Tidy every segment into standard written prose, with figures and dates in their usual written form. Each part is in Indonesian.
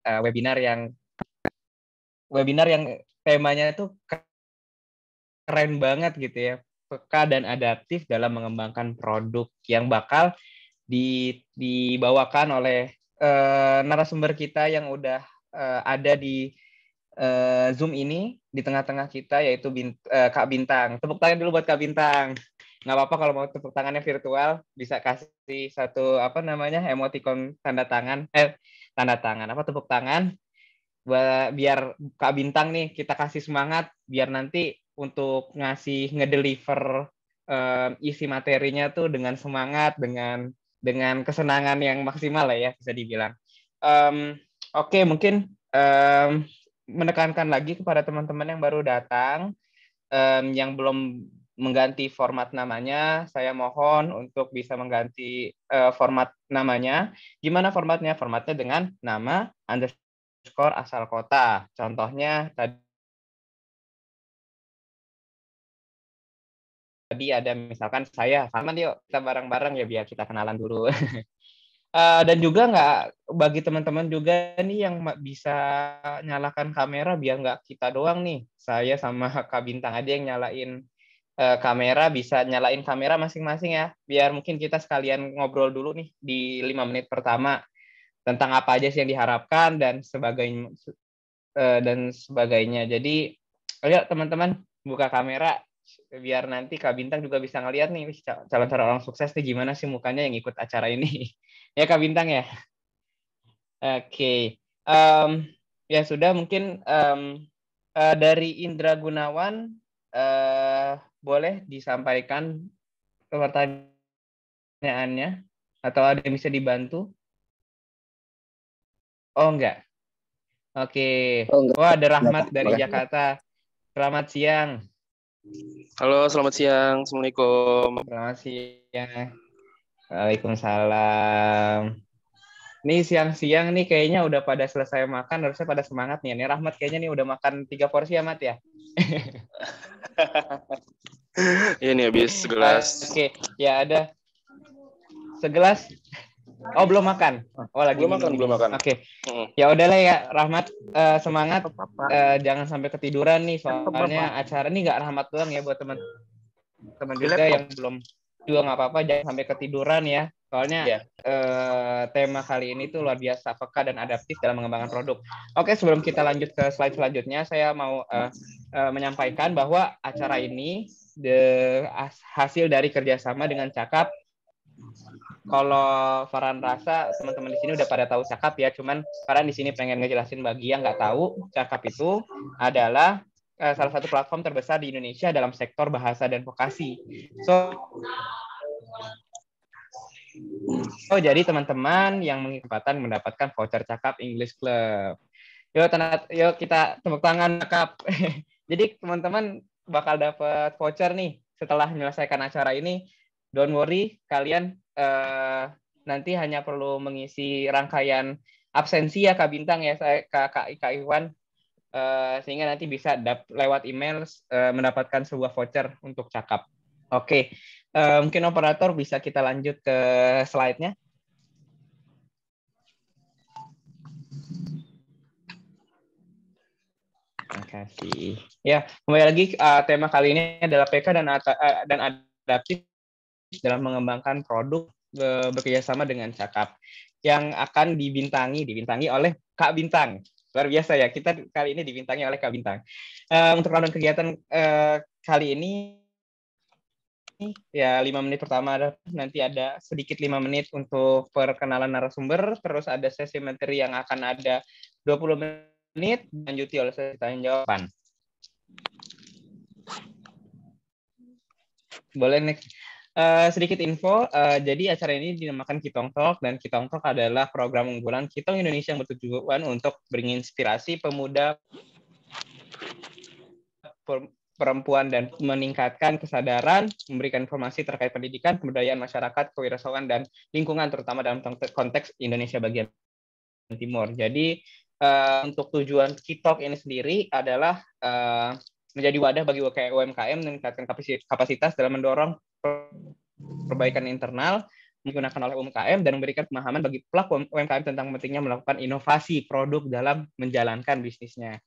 webinar yang temanya itu keren banget gitu ya, peka dan adaptif dalam mengembangkan produk, yang bakal dibawakan oleh narasumber kita yang udah ada di Zoom ini di tengah-tengah kita, yaitu Kak Bintang. Tepuk tangan dulu buat Kak Bintang. Nggak apa-apa kalau mau tepuk tangannya virtual, bisa kasih satu emoticon tanda tangan tepuk tangan, biar Kak Bintang nih kita kasih semangat, biar nanti untuk ngedeliver isi materinya tuh dengan semangat, dengan kesenangan yang maksimal lah ya, bisa dibilang. Oke, mungkin menekankan lagi kepada teman-teman yang baru datang, yang belum mengganti format namanya, saya mohon untuk bisa mengganti format namanya. Gimana formatnya? Formatnya dengan nama _ asal kota. Contohnya tadi ada misalkan saya, sama yuk kita bareng-bareng ya biar kita kenalan dulu. Dan juga bagi teman-teman juga nih yang bisa nyalakan kamera, biar nggak kita doang nih, saya sama Kak Bintang aja yang nyalain kamera, bisa nyalain kamera masing-masing ya, biar mungkin kita sekalian ngobrol dulu nih di 5 menit pertama tentang apa aja sih yang diharapkan dan sebagainya. Jadi ayo teman-teman buka kamera, biar nanti Kak Bintang juga bisa ngeliat nih calon-calon orang sukses nih gimana sih mukanya yang ikut acara ini. Ya Kak Bintang ya. Oke. Ya sudah, mungkin dari Indra Gunawan boleh disampaikan pertanyaannya, atau ada yang bisa dibantu? Oh enggak. Oke. Oh, enggak. Wah, ada Rahmat dari Jakarta. Selamat siang. Halo, selamat siang. Assalamualaikum. Selamat siang. Waalaikumsalam. Nih siang-siang nih kayaknya udah pada selesai makan, harusnya pada semangat nih. Nih Rahmat kayaknya nih udah makan 3 porsi ya, Mat ya? Iya nih habis segelas. Oke, ya ada segelas. Oh, belum makan. Oh, lagi belum makan. Oke. Ya udahlah ya, Rahmat, semangat. Jangan sampai ketiduran nih, soalnya acara ini nggak Rahmat doang ya, buat teman-teman juga yang belum juga nggak apa-apa, jangan sampai ketiduran ya. Soalnya tema kali ini tuh luar biasa, peka dan adaptif dalam mengembangkan produk. Oke, sebelum kita lanjut ke slide selanjutnya, saya mau menyampaikan bahwa acara ini hasil dari kerjasama dengan Cakap. Kalau Farhan rasa teman-teman di sini udah pada tahu Cakap ya, cuman Farhan di sini pengen ngejelasin bagi yang nggak tahu, Cakap itu adalah salah satu platform terbesar di Indonesia dalam sektor bahasa dan vokasi. Jadi teman-teman yang kesempatan mendapatkan voucher Cakap English Club. Yuk kita tepuk tangan Cakap. Jadi teman-teman bakal dapat voucher nih setelah menyelesaikan acara ini. Don't worry, kalian nanti hanya perlu mengisi rangkaian absensi ya Kak Bintang ya, saya Kak Iwan, sehingga nanti bisa lewat email mendapatkan sebuah voucher untuk Cakap. Oke. Mungkin operator bisa kita lanjut ke slide-nya. Terima kasih. Ya, kembali lagi tema kali ini adalah PK dan adaptif dalam mengembangkan produk bekerjasama dengan Cakap, yang akan dibintangi oleh Kak Bintang. Luar biasa ya, kita kali ini dibintangi oleh Kak Bintang. Untuk rundown kegiatan kali ini ya 5 menit pertama, nanti ada sedikit 5 menit untuk perkenalan narasumber, terus ada sesi materi yang akan ada 20 menit, dilanjuti oleh sesi tanya jawaban. Boleh next. Sedikit info, jadi acara ini dinamakan Kitong Talk, dan Kitong Talk adalah program unggulan Kitong Indonesia yang bertujuan untuk menginspirasi pemuda, perempuan, dan meningkatkan kesadaran, memberikan informasi terkait pendidikan, kebudayaan masyarakat, kewirausahaan, dan lingkungan, terutama dalam konteks Indonesia bagian timur. Jadi untuk tujuan Kitok ini sendiri adalah menjadi wadah bagi UMKM meningkatkan kapasitas dalam mendorong perbaikan internal, digunakan oleh UMKM dan memberikan pemahaman bagi pelaku UMKM tentang pentingnya melakukan inovasi produk dalam menjalankan bisnisnya.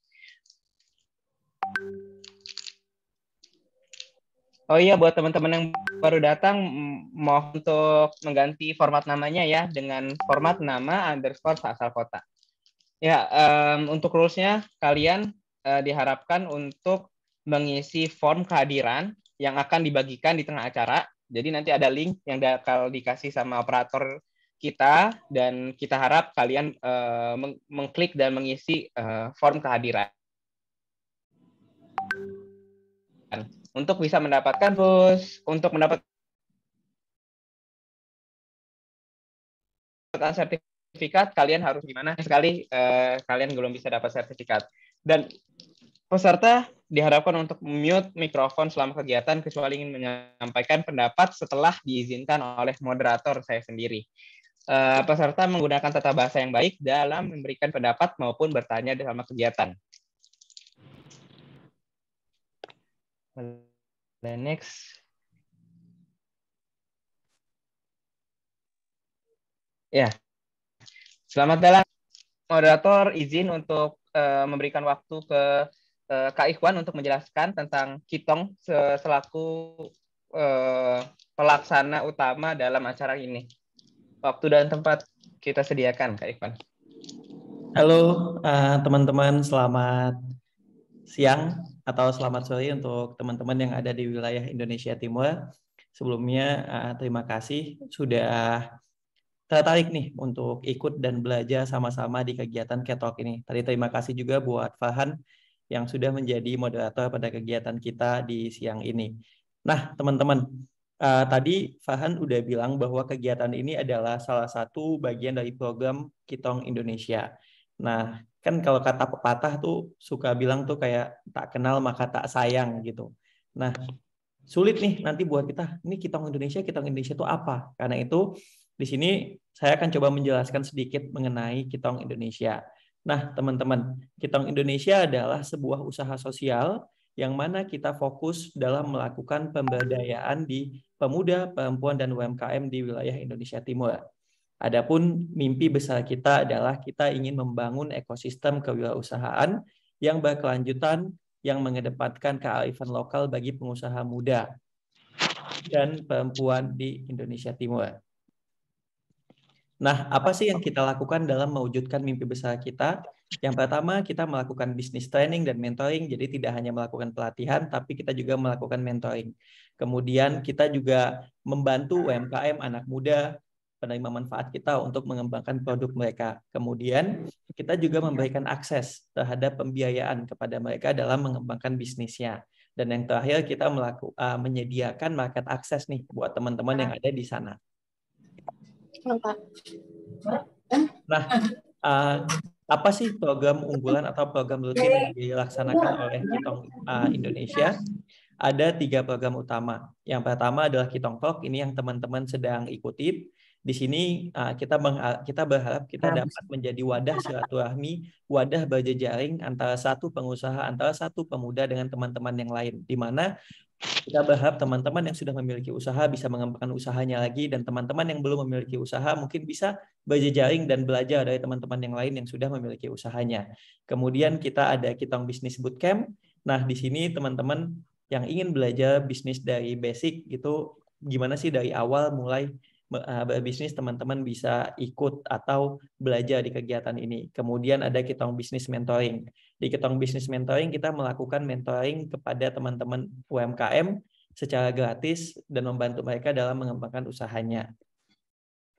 Oh iya, buat teman-teman yang baru datang, mohon untuk mengganti format namanya ya dengan format nama underscore asal kota. Ya, untuk rules-nya kalian diharapkan untuk mengisi form kehadiran yang akan dibagikan di tengah acara. Jadi nanti ada link yang bakal dikasih sama operator kita dan kita harap kalian mengklik dan mengisi form kehadiran. Untuk bisa mendapatkan untuk mendapatkan sertifikat, kalian harus gimana sekali kalian belum bisa dapat sertifikat. Dan peserta diharapkan untuk mute mikrofon selama kegiatan kecuali ingin menyampaikan pendapat setelah diizinkan oleh moderator saya sendiri. Peserta menggunakan tata bahasa yang baik dalam memberikan pendapat maupun bertanya dalam kegiatan. Next. Ya, selamat datang. Moderator izin untuk memberikan waktu ke Kak Ikhwan untuk menjelaskan tentang Kitong selaku pelaksana utama dalam acara ini. Waktu dan tempat kita sediakan, Kak Ikhwan. Halo teman-teman, selamat siang atau selamat sore untuk teman-teman yang ada di wilayah Indonesia Timur. Sebelumnya terima kasih sudah tertarik nih untuk ikut dan belajar sama-sama di kegiatan Ketalk ini. Tadi terima kasih juga buat Farhan yang sudah menjadi moderator pada kegiatan kita di siang ini. Nah, teman-teman, tadi Farhan udah bilang bahwa kegiatan ini adalah salah satu bagian dari program Kitong Indonesia. Nah, kan kalau kata pepatah tuh suka bilang tuh kayak tak kenal maka tak sayang gitu. Nah, sulit nih nanti buat kita, ini Kitong Indonesia itu apa? Karena itu di sini saya akan coba menjelaskan sedikit mengenai Kitong Indonesia. Nah, teman-teman, Kitong Indonesia adalah sebuah usaha sosial yang mana kita fokus dalam melakukan pemberdayaan di pemuda, perempuan, dan UMKM di wilayah Indonesia Timur. Adapun mimpi besar kita adalah kita ingin membangun ekosistem kewirausahaan yang berkelanjutan, yang mengedepankan kearifan lokal bagi pengusaha muda dan perempuan di Indonesia Timur. Nah, apa sih yang kita lakukan dalam mewujudkan mimpi besar kita? Yang pertama, kita melakukan business training dan mentoring. Jadi tidak hanya melakukan pelatihan, tapi kita juga melakukan mentoring. Kemudian kita juga membantu UMKM anak muda penerima manfaat kita untuk mengembangkan produk mereka. Kemudian kita juga memberikan akses terhadap pembiayaan kepada mereka dalam mengembangkan bisnisnya. Dan yang terakhir kita menyediakan market akses nih buat teman-teman yang ada di sana. Nah, apa sih program unggulan atau program rutin yang dilaksanakan oleh Kitong Indonesia? Ada 3 program utama. Yang pertama adalah Kitong Talk, ini yang teman-teman sedang ikuti. Di sini kita berharap kita dapat menjadi wadah silaturahmi, wadah berjejaring antara satu pengusaha, antara satu pemuda dengan teman-teman yang lain. Di mana kita berharap teman-teman yang sudah memiliki usaha bisa mengembangkan usahanya lagi, dan teman-teman yang belum memiliki usaha mungkin bisa berjejaring dan belajar dari teman-teman yang lain yang sudah memiliki usahanya. Kemudian kita ada Kitong Business Bootcamp. Nah, di sini teman-teman yang ingin belajar bisnis dari basic gitu, gimana sih dari awal mulai berbisnis, teman-teman bisa ikut atau belajar di kegiatan ini. Kemudian ada Kitong Business Mentoring. Di Kitong Business Mentoring kita melakukan mentoring kepada teman-teman UMKM secara gratis dan membantu mereka dalam mengembangkan usahanya.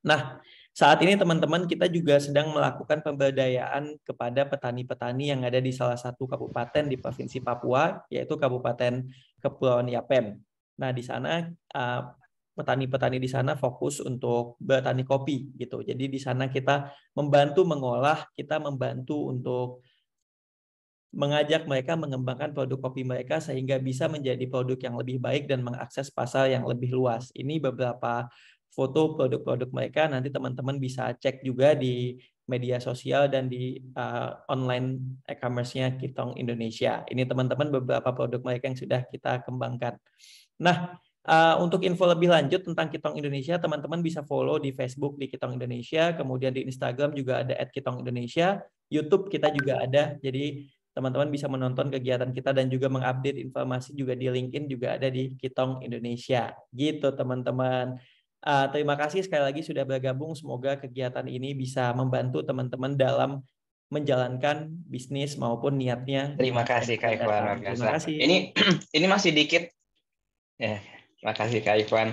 Nah, saat ini teman-teman kita juga sedang melakukan pemberdayaan kepada petani-petani yang ada di salah satu kabupaten di Provinsi Papua, yaitu Kabupaten Kepulauan Yapen. Nah, di sana petani-petani di sana fokus untuk bertani kopi gitu. Jadi di sana kita membantu mengolah, kita membantu untuk mengajak mereka mengembangkan produk kopi mereka sehingga bisa menjadi produk yang lebih baik dan mengakses pasar yang lebih luas. Ini beberapa foto produk-produk mereka, nanti teman-teman bisa cek juga di media sosial dan di online e-commerce-nya Kitong Indonesia. Ini teman-teman beberapa produk mereka yang sudah kita kembangkan. Nah, Untuk info lebih lanjut tentang Kitong Indonesia, teman-teman bisa follow di Facebook di Kitong Indonesia, kemudian di Instagram juga ada @kitong_indonesia, YouTube kita juga ada. Jadi teman-teman bisa menonton kegiatan kita dan juga mengupdate informasi juga di LinkedIn juga ada di Kitong Indonesia. Gitu teman-teman. Terima kasih sekali lagi sudah bergabung. Semoga kegiatan ini bisa membantu teman-teman dalam menjalankan bisnis maupun niatnya di Terima masa kasih yang Kak akan Ikhwan, datang. luar Terima biasa. kasih. Ini masih dikit. Ya, terima kasih Kak Ikhwan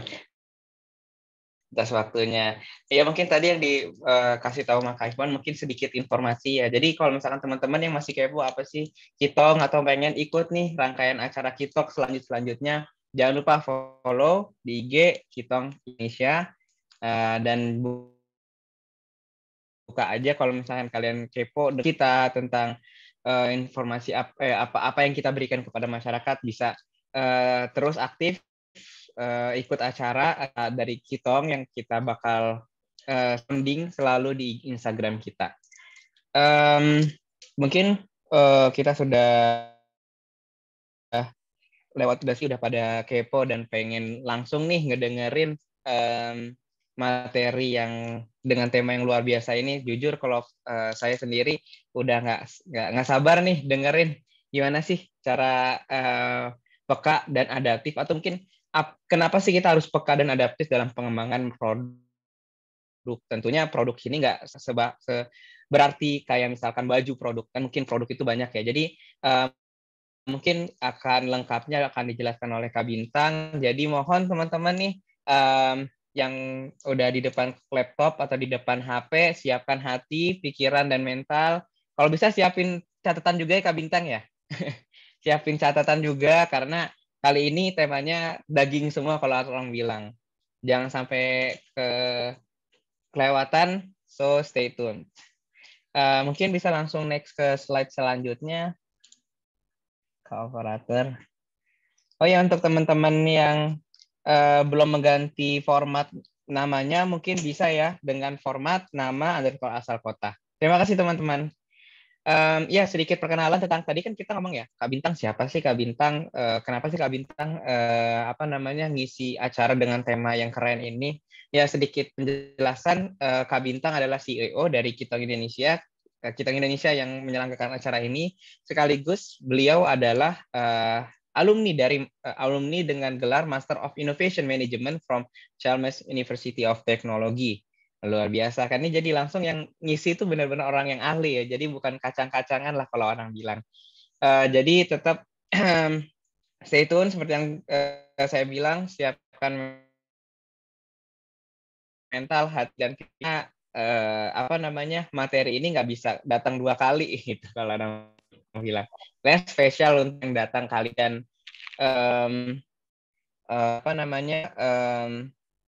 atas waktunya. Ya mungkin tadi yang dikasih tahu Mas Kak Ikhwan mungkin sedikit informasi ya. Jadi kalau misalkan teman-teman yang masih kepo apa sih Kitong atau pengen ikut nih rangkaian acara Kitong selanjutnya, jangan lupa follow di IG Kitong Indonesia dan buka aja kalau misalkan kalian kepo kita tentang informasi apa yang kita berikan kepada masyarakat, bisa terus aktif ikut acara dari Kitong yang kita bakal sounding selalu di Instagram kita. Mungkin kita sudah lewat durasi udah pada kepo dan pengen langsung nih ngedengerin materi yang dengan tema yang luar biasa ini. Jujur kalau saya sendiri udah nggak sabar nih dengerin gimana sih cara peka dan adaptif, atau mungkin kenapa sih kita harus peka dan adaptif dalam pengembangan produk. Tentunya produk ini nggak berarti kayak misalkan baju produk, kan mungkin produk itu banyak ya. Jadi mungkin akan lengkapnya akan dijelaskan oleh Kak Bintang. Jadi mohon teman-teman nih yang udah di depan laptop atau di depan HP, siapkan hati, pikiran, dan mental. Kalau bisa siapin catatan juga ya Kak Bintang ya. Siapin catatan juga karena kali ini temanya daging semua kalau orang bilang. Jangan sampai kelewatan, so stay tune. Mungkin bisa langsung next ke slide selanjutnya. Operator. Oh ya, untuk teman-teman yang belum mengganti format namanya, mungkin bisa ya dengan format nama underscore asal kota. Terima kasih teman-teman. Ya, sedikit perkenalan tentang tadi kan kita ngomong ya, Kak Bintang siapa sih Kak Bintang? Kenapa sih Kak Bintang ngisi acara dengan tema yang keren ini? Ya, sedikit penjelasan, Kak Bintang adalah CEO dari Kitong Indonesia. Kitong Indonesia yang menyelenggarakan acara ini, sekaligus beliau adalah alumni dengan gelar Master of Innovation Management from Chalmers University of Technology. Luar biasa kan, ini jadi langsung yang ngisi itu benar-benar orang yang ahli ya, jadi bukan kacang-kacangan lah kalau orang bilang. Jadi tetap stay tune seperti yang saya bilang, siapkan mental, hati, dan kita materi ini nggak bisa datang 2 kali gitu kalau orang bilang. Spesial untuk yang datang kali, dan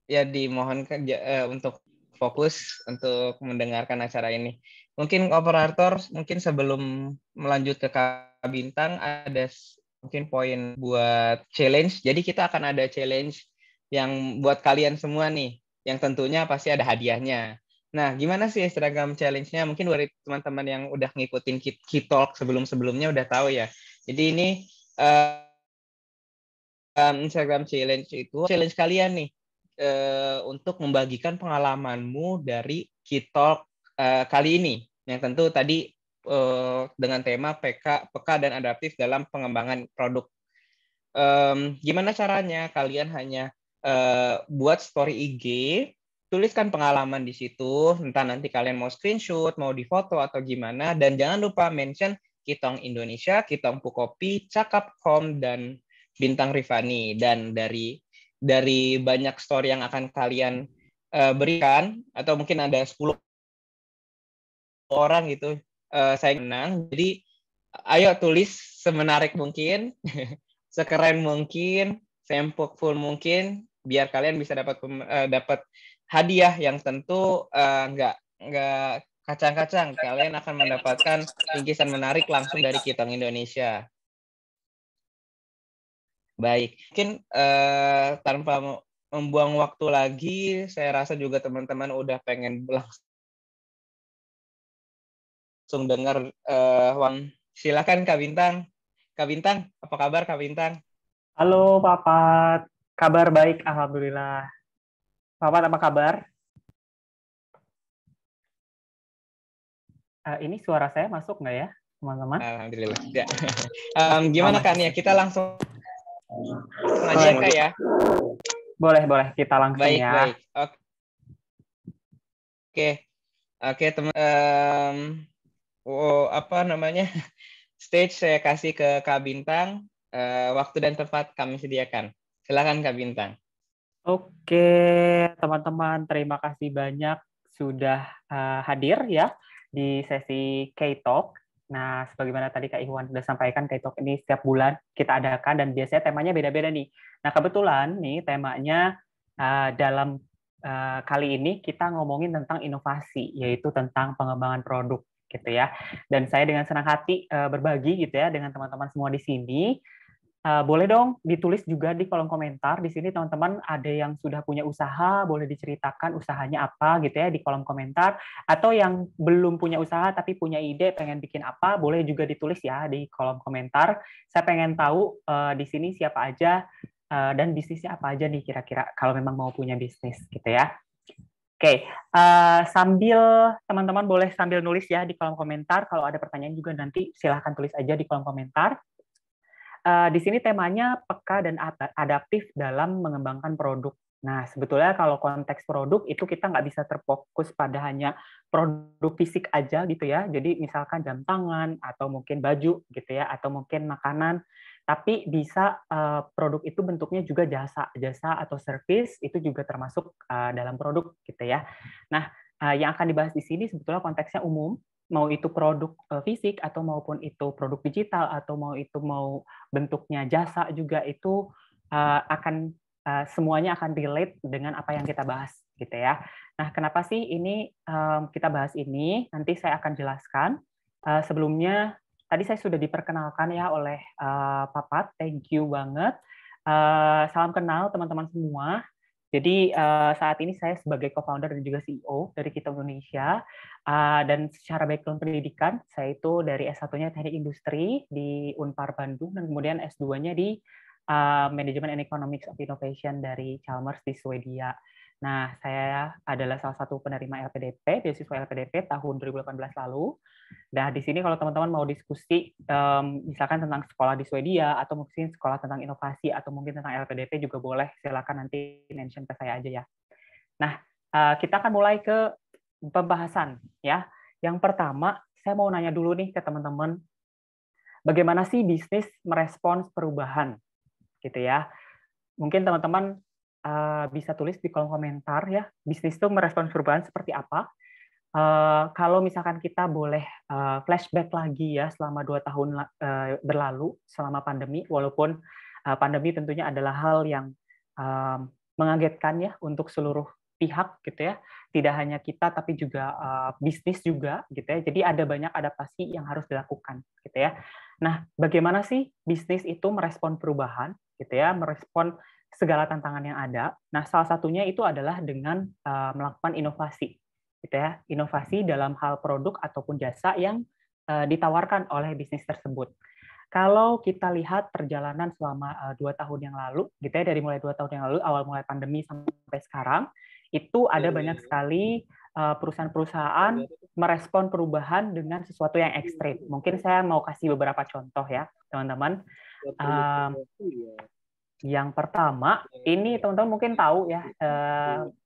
ya dimohonkan untuk fokus untuk mendengarkan acara ini. Mungkin operator, mungkin sebelum melanjut ke Kak Bintang, ada mungkin poin buat challenge. Jadi kita akan ada challenge yang buat kalian semua nih, yang tentunya pasti ada hadiahnya. Nah, gimana sih Instagram challenge-nya? Mungkin dari teman-teman yang udah ngikutin Kitalk sebelum-sebelumnya udah tahu ya. Jadi ini Instagram challenge itu challenge kalian nih untuk membagikan pengalamanmu dari Kitalk kali ini, yang tentu tadi dengan tema peka dan adaptif dalam pengembangan produk. Gimana caranya? Kalian hanya buat story IG, tuliskan pengalaman di situ, entah nanti kalian mau screenshot, mau difoto atau gimana, dan jangan lupa mention Kitong Indonesia, Kitong Pukopi, Cakapcom, dan Bintang Rifani. Dan dari banyak story yang akan kalian berikan, atau mungkin ada 10 orang gitu, saya menang. Jadi ayo tulis semenarik mungkin, sekeren mungkin, sempurna mungkin, biar kalian bisa dapat hadiah yang tentu nggak kacang-kacang. Kalian akan mendapatkan bingkisan menarik langsung dari Kitong Indonesia. Baik, mungkin tanpa membuang waktu lagi, saya rasa juga teman-teman udah pengen langsung dengar silakan Kak Bintang. Kak Bintang, apa kabar Kak Bintang? Halo Papat. Kabar baik, alhamdulillah. Bapak apa kabar? Ini suara saya masuk nggak ya, teman-teman? Alhamdulillah. Ya. Gimana Kak Nia? Kita langsung aja ya Kak ya. Boleh kita langsung baik, ya. Baik. Oke teman. Apa namanya? Stage saya kasih ke Kak Bintang. Waktu dan tempat kami sediakan. Silakan Kak Bintang. Oke, teman-teman, terima kasih banyak sudah hadir ya di sesi K-Talk. Nah, sebagaimana tadi Kak Iwan sudah sampaikan, K-Talk ini setiap bulan kita adakan dan biasanya temanya beda-beda nih. Nah, kebetulan nih temanya dalam kali ini kita ngomongin tentang inovasi, yaitu tentang pengembangan produk gitu ya. Dan saya dengan senang hati berbagi gitu ya dengan teman-teman semua di sini. Boleh dong ditulis juga di kolom komentar. Di sini teman-teman ada yang sudah punya usaha, boleh diceritakan usahanya apa gitu ya di kolom komentar. Atau yang belum punya usaha tapi punya ide pengen bikin apa, boleh juga ditulis ya di kolom komentar. Saya pengen tahu di sini siapa aja dan bisnisnya apa aja nih kira-kira kalau memang mau punya bisnis gitu ya. Oke, sambil teman-teman boleh sambil nulis ya di kolom komentar. Kalau ada pertanyaan juga nanti silahkan tulis aja di kolom komentar. Di sini temanya peka dan adaptif dalam mengembangkan produk. Nah, sebetulnya kalau konteks produk itu kita nggak bisa terfokus pada hanya produk fisik aja gitu ya. Jadi misalkan jam tangan atau mungkin baju gitu ya, atau mungkin makanan. Tapi bisa produk itu bentuknya juga jasa atau service itu juga termasuk dalam produk gitu ya. Nah, yang akan dibahas di sini sebetulnya konteksnya umum, mau itu produk fisik atau maupun itu produk digital atau mau bentuknya jasa juga itu akan semuanya akan relate dengan apa yang kita bahas gitu ya. Nah, kenapa sih ini kita bahas ini? Nanti saya akan jelaskan. Sebelumnya tadi saya sudah diperkenalkan ya oleh Papat, thank you banget. Salam kenal teman-teman semua. Jadi saat ini saya sebagai co-founder dan juga CEO dari Kita Indonesia, dan secara background pendidikan, saya itu dari S1-nya Teknik Industri di Unpar Bandung, dan kemudian S2-nya di Management and Economics of Innovation dari Chalmers di Swedia. Nah, saya adalah salah satu penerima LPDP, beasiswa LPDP tahun 2018 lalu. Nah, di sini kalau teman-teman mau diskusi, misalkan tentang sekolah di Swedia, atau mungkin sekolah tentang inovasi, atau mungkin tentang LPDP juga boleh, silakan nanti mention ke saya aja ya. Nah, kita akan mulai ke pembahasan ya. Yang pertama, saya mau nanya dulu nih ke teman-teman, bagaimana sih bisnis merespons perubahan, gitu ya? Mungkin teman-teman bisa tulis di kolom komentar ya, bisnis itu merespons perubahan seperti apa? Kalau misalkan kita boleh flashback lagi ya selama 2 tahun berlalu selama pandemi, walaupun pandemi tentunya adalah hal yang mengagetkan ya untuk seluruh pihak gitu ya, tidak hanya kita tapi juga bisnis juga gitu ya. Jadi ada banyak adaptasi yang harus dilakukan gitu ya. Nah, bagaimana sih bisnis itu merespon perubahan gitu ya, merespon segala tantangan yang ada. Nah, salah satunya itu adalah dengan melakukan inovasi gitu ya, inovasi dalam hal produk ataupun jasa yang ditawarkan oleh bisnis tersebut. Kalau kita lihat perjalanan selama 2 tahun yang lalu, gitu ya, dari mulai 2 tahun yang lalu, awal mulai pandemi sampai sekarang, itu ada banyak sekali perusahaan-perusahaan merespon perubahan dengan sesuatu yang ekstrim. Mungkin saya mau kasih beberapa contoh ya, teman-teman. Yang pertama, ini teman-teman mungkin tahu ya,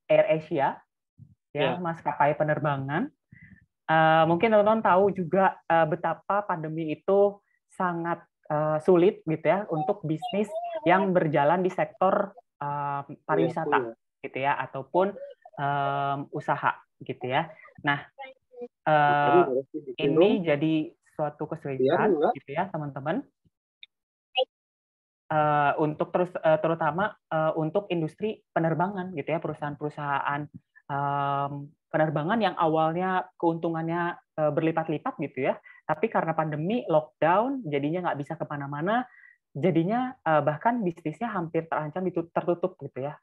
AirAsia, ya, maskapai penerbangan. Mungkin teman-teman tahu juga betapa pandemi itu sangat sulit gitu ya untuk bisnis yang berjalan di sektor pariwisata gitu ya, ataupun usaha gitu ya. Nah, ini jadi suatu kesulitan gitu ya teman-teman, untuk terutama untuk industri penerbangan gitu ya, perusahaan-perusahaan penerbangan yang awalnya keuntungannya berlipat-lipat gitu ya, tapi karena pandemi lockdown jadinya nggak bisa kemana-mana, jadinya bahkan bisnisnya hampir terancam tertutup gitu ya.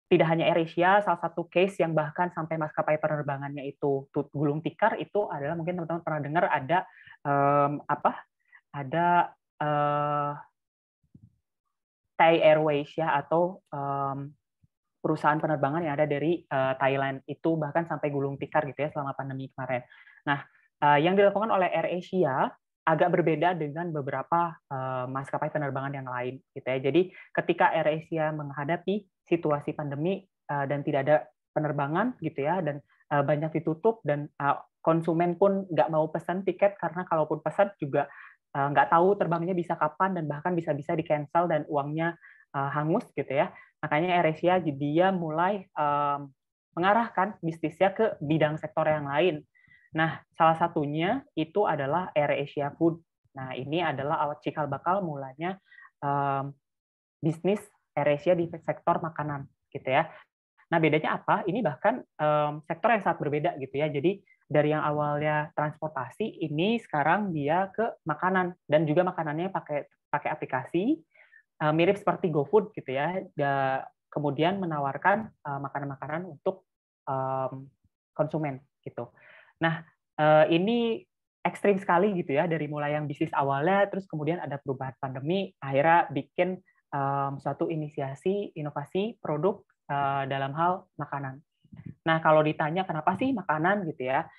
Tidak hanya AirAsia, salah satu case yang bahkan sampai maskapai penerbangannya itu gulung tikar itu adalah, mungkin teman-teman pernah dengar ada ada Thai Airways ya, atau perusahaan penerbangan yang ada dari Thailand itu bahkan sampai gulung tikar gitu ya selama pandemi kemarin. Nah, yang dilakukan oleh AirAsia agak berbeda dengan beberapa maskapai penerbangan yang lain gitu ya. Jadi ketika AirAsia menghadapi situasi pandemi dan tidak ada penerbangan gitu ya, dan banyak ditutup, dan konsumen pun nggak mau pesan tiket karena kalaupun pesan juga nggak tahu terbangnya bisa kapan dan bahkan bisa-bisa di cancel dan uangnya hangus gitu ya. Makanya AirAsia dia mulai mengarahkan bisnisnya ke bidang sektor yang lain. Nah, salah satunya itu adalah AirAsia Food. Nah, ini adalah awal cikal bakal mulanya bisnis AirAsia di sektor makanan, gitu ya. Nah, bedanya apa? Ini bahkan sektor yang sangat berbeda, gitu ya. Jadi dari yang awalnya transportasi, ini sekarang dia ke makanan, dan juga makanannya pakai aplikasi. Mirip seperti GoFood gitu ya, kemudian menawarkan makanan-makanan untuk konsumen gitu. Nah, ini ekstrim sekali gitu ya, dari mulai yang bisnis awalnya, terus kemudian ada perubahan pandemi, akhirnya bikin suatu inisiasi inovasi produk dalam hal makanan. Nah, kalau ditanya kenapa sih makanan gitu ya,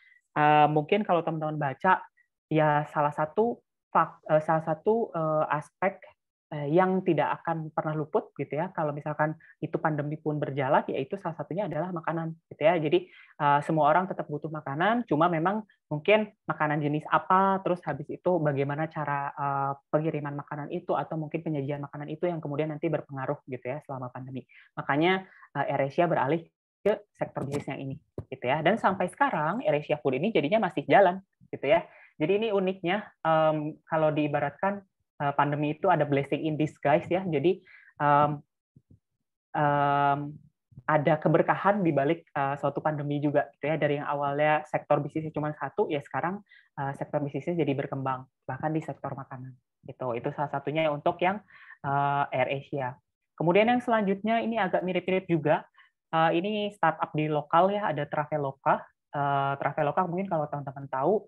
mungkin kalau teman-teman baca, ya salah satu aspek yang tidak akan pernah luput gitu ya, kalau misalkan itu pandemi pun berjalan, yaitu salah satunya adalah makanan gitu ya. Jadi semua orang tetap butuh makanan, cuma memang mungkin makanan jenis apa, terus habis itu bagaimana cara pengiriman makanan itu, atau mungkin penyajian makanan itu yang kemudian nanti berpengaruh gitu ya selama pandemi. Makanya AirAsia beralih ke sektor bisnis yang ini gitu ya. Dan sampai sekarang AirAsia Food ini jadinya masih jalan gitu ya. Jadi ini uniknya kalau diibaratkan pandemi itu ada blessing in disguise ya. Jadi ada keberkahan di balik suatu pandemi juga gitu ya. Dari yang awalnya sektor bisnisnya cuma satu, ya sekarang sektor bisnisnya jadi berkembang bahkan di sektor makanan. Itu salah satunya untuk yang AirAsia. Kemudian yang selanjutnya ini agak mirip-mirip juga. Ini startup di lokal ya, ada Traveloka. Traveloka mungkin kalau teman-teman tahu,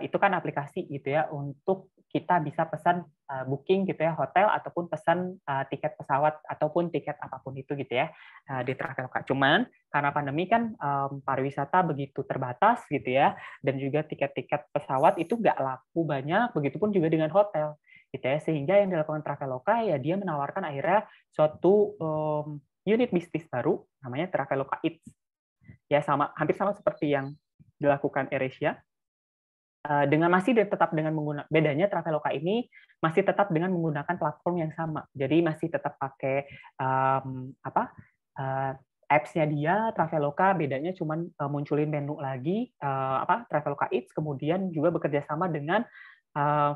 itu kan aplikasi gitu ya untuk kita bisa pesan booking gitu ya, hotel ataupun pesan tiket pesawat ataupun tiket apapun itu gitu ya di Traveloka. Cuman karena pandemi kan pariwisata begitu terbatas gitu ya, dan juga tiket-tiket pesawat itu nggak laku banyak, begitupun juga dengan hotel gitu ya, sehingga yang dilakukan Traveloka ya dia menawarkan akhirnya suatu unit bisnis baru namanya Traveloka Eats. Ya hampir sama seperti yang dilakukan AirAsia. Dengan masih tetap dengan menggunakan, bedanya Traveloka ini masih tetap dengan menggunakan platform yang sama. Jadi masih tetap pakai apps-nya dia Traveloka, bedanya cuman munculin menu lagi Traveloka Eats, kemudian juga bekerja sama dengan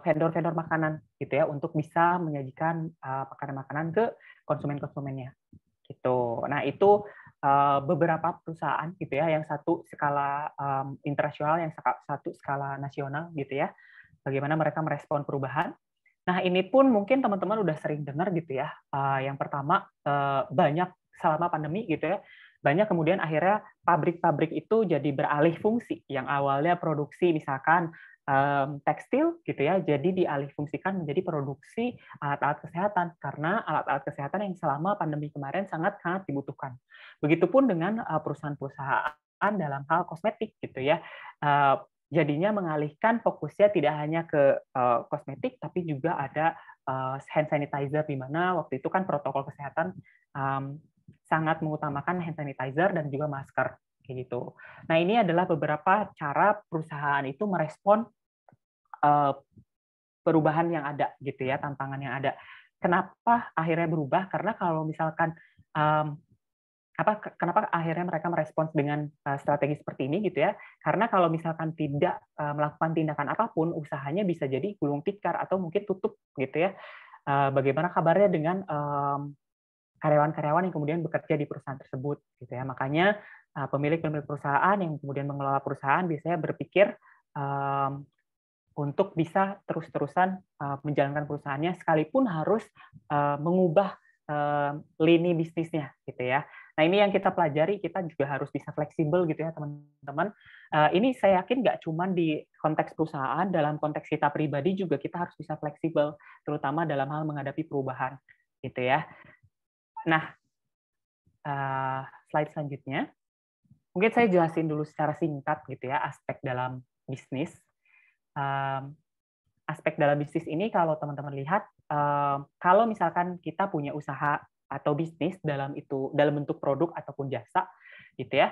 vendor-vendor makanan gitu ya untuk bisa menyajikan makanan-makanan ke konsumen-konsumennya gitu. Nah, itu beberapa perusahaan gitu ya, yang satu skala internasional, yang satu skala nasional gitu ya. Bagaimana mereka merespon perubahan. Nah, ini pun mungkin teman-teman udah sering dengar gitu ya. Yang pertama, banyak selama pandemi gitu ya, banyak kemudian akhirnya pabrik-pabrik itu jadi beralih fungsi. Yang awalnya produksi misalkan tekstil gitu ya, jadi dialihfungsikan menjadi produksi alat-alat kesehatan, karena alat-alat kesehatan yang selama pandemi kemarin sangat-sangat dibutuhkan. Begitupun dengan perusahaan-perusahaan dalam hal kosmetik gitu ya, jadinya mengalihkan fokusnya tidak hanya ke kosmetik, tapi juga ada hand sanitizer, di mana waktu itu kan protokol kesehatan sangat mengutamakan hand sanitizer dan juga masker kayak gitu. Nah, ini adalah beberapa cara perusahaan itu merespon perubahan yang ada gitu ya, tantangan yang ada. Kenapa akhirnya berubah? Karena kalau misalkan kenapa akhirnya mereka merespons dengan strategi seperti ini gitu ya? Karena kalau misalkan tidak melakukan tindakan apapun, usahanya bisa jadi gulung tikar atau mungkin tutup gitu ya. Bagaimana kabarnya dengan karyawan-karyawan yang kemudian bekerja di perusahaan tersebut gitu ya? Makanya pemilik-pemilik perusahaan yang kemudian mengelola perusahaan biasanya berpikir untuk bisa terus-terusan menjalankan perusahaannya, sekalipun harus mengubah lini bisnisnya gitu ya. Nah, ini yang kita pelajari, kita juga harus bisa fleksibel gitu ya teman-teman. Ini saya yakin nggak cuma di konteks perusahaan, dalam konteks kita pribadi juga kita harus bisa fleksibel, terutama dalam hal menghadapi perubahan gitu ya. Nah, slide selanjutnya, mungkin saya jelasin dulu secara singkat gitu ya aspek dalam bisnis. Aspek dalam bisnis ini kalau teman-teman lihat, kalau misalkan kita punya usaha atau bisnis dalam bentuk produk ataupun jasa, gitu ya,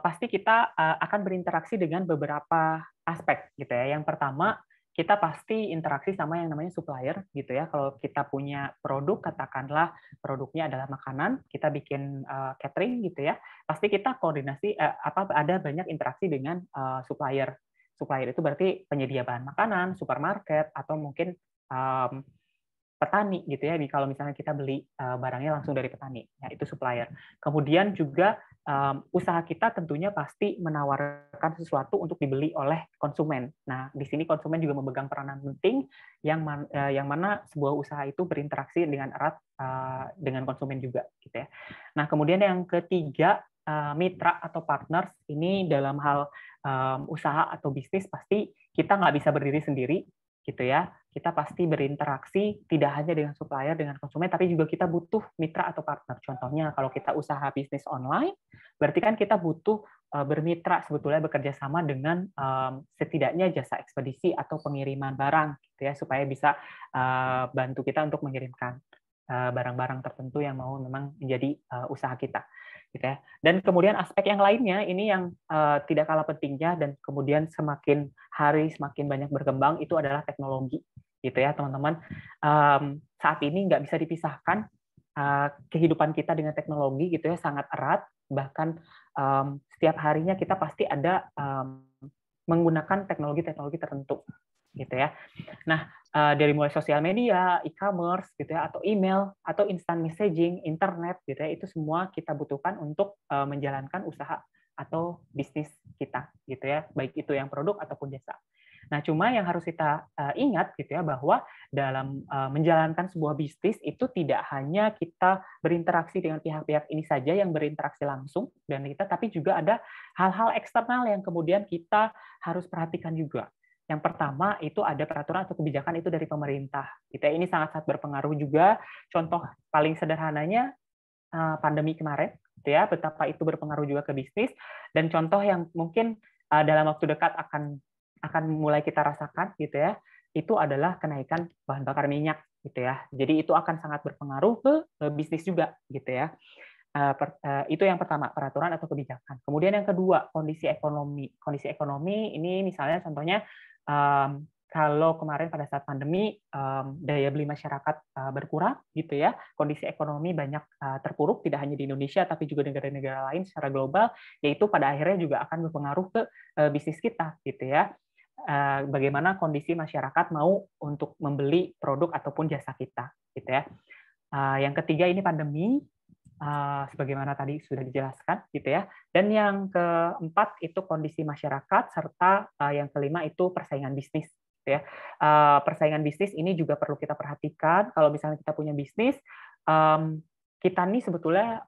pasti kita akan berinteraksi dengan beberapa aspek, gitu ya. Yang pertama, kita pasti interaksi sama yang namanya supplier, gitu ya. Kalau kita punya produk, katakanlah produknya adalah makanan, kita bikin catering, gitu ya, pasti kita koordinasi ada banyak interaksi dengan supplier. Supplier itu berarti penyedia bahan makanan, supermarket, atau mungkin petani gitu ya. Kalau misalnya kita beli barangnya langsung dari petani, ya itu supplier. Kemudian juga usaha kita tentunya pasti menawarkan sesuatu untuk dibeli oleh konsumen. Nah, di sini konsumen juga memegang peranan penting yang mana sebuah usaha itu berinteraksi dengan erat dengan konsumen juga gitu ya. Nah, kemudian yang ketiga, mitra atau partners ini dalam hal usaha atau bisnis pasti kita nggak bisa berdiri sendiri gitu ya. Kita pasti berinteraksi tidak hanya dengan supplier, dengan konsumen, tapi juga kita butuh mitra atau partner. Contohnya kalau kita usaha bisnis online, berarti kan kita butuh bermitra sebetulnya, bekerja sama dengan setidaknya jasa ekspedisi atau pengiriman barang gitu ya, supaya bisa bantu kita untuk mengirimkan barang-barang tertentu yang mau memang menjadi usaha kita. Gitu ya. Dan kemudian aspek yang lainnya ini yang tidak kalah pentingnya dan kemudian semakin hari semakin banyak berkembang itu adalah teknologi, gitu ya teman-teman. Saat ini nggak bisa dipisahkan kehidupan kita dengan teknologi gitu ya, sangat erat. Bahkan setiap harinya kita pasti ada menggunakan teknologi-teknologi tertentu, gitu ya. Nah, dari mulai sosial media, e-commerce gitu ya, atau email, atau instant messaging, internet gitu ya, itu semua kita butuhkan untuk menjalankan usaha atau bisnis kita gitu ya, baik itu yang produk ataupun jasa. Nah, cuma yang harus kita ingat gitu ya, bahwa dalam menjalankan sebuah bisnis itu tidak hanya kita berinteraksi dengan pihak-pihak ini saja yang berinteraksi langsung dengan kita, tapi juga ada hal-hal eksternal yang kemudian kita harus perhatikan juga. Yang pertama itu ada peraturan atau kebijakan itu dari pemerintah. Ini sangat-sangat berpengaruh juga. Contoh paling sederhananya pandemi kemarin, gitu ya, betapa itu berpengaruh juga ke bisnis. Dan contoh yang mungkin dalam waktu dekat akan mulai kita rasakan, gitu ya, itu adalah kenaikan bahan bakar minyak, gitu ya. Jadi itu akan sangat berpengaruh ke bisnis juga, gitu ya. Itu yang pertama, peraturan atau kebijakan. Kemudian yang kedua, kondisi ekonomi. Kondisi ekonomi ini misalnya contohnya kalau kemarin pada saat pandemi daya beli masyarakat berkurang gitu ya, kondisi ekonomi banyak terpuruk tidak hanya di Indonesia tapi juga negara-negara lain secara global, yaitu pada akhirnya juga akan berpengaruh ke bisnis kita gitu ya. Bagaimana kondisi masyarakat mau untuk membeli produk ataupun jasa kita gitu ya. Yang ketiga ini pandemi, sebagaimana tadi sudah dijelaskan gitu ya. Dan yang keempat itu kondisi masyarakat, serta yang kelima itu persaingan bisnis gitu ya. Persaingan bisnis ini juga perlu kita perhatikan. Kalau misalnya kita punya bisnis, kita nih sebetulnya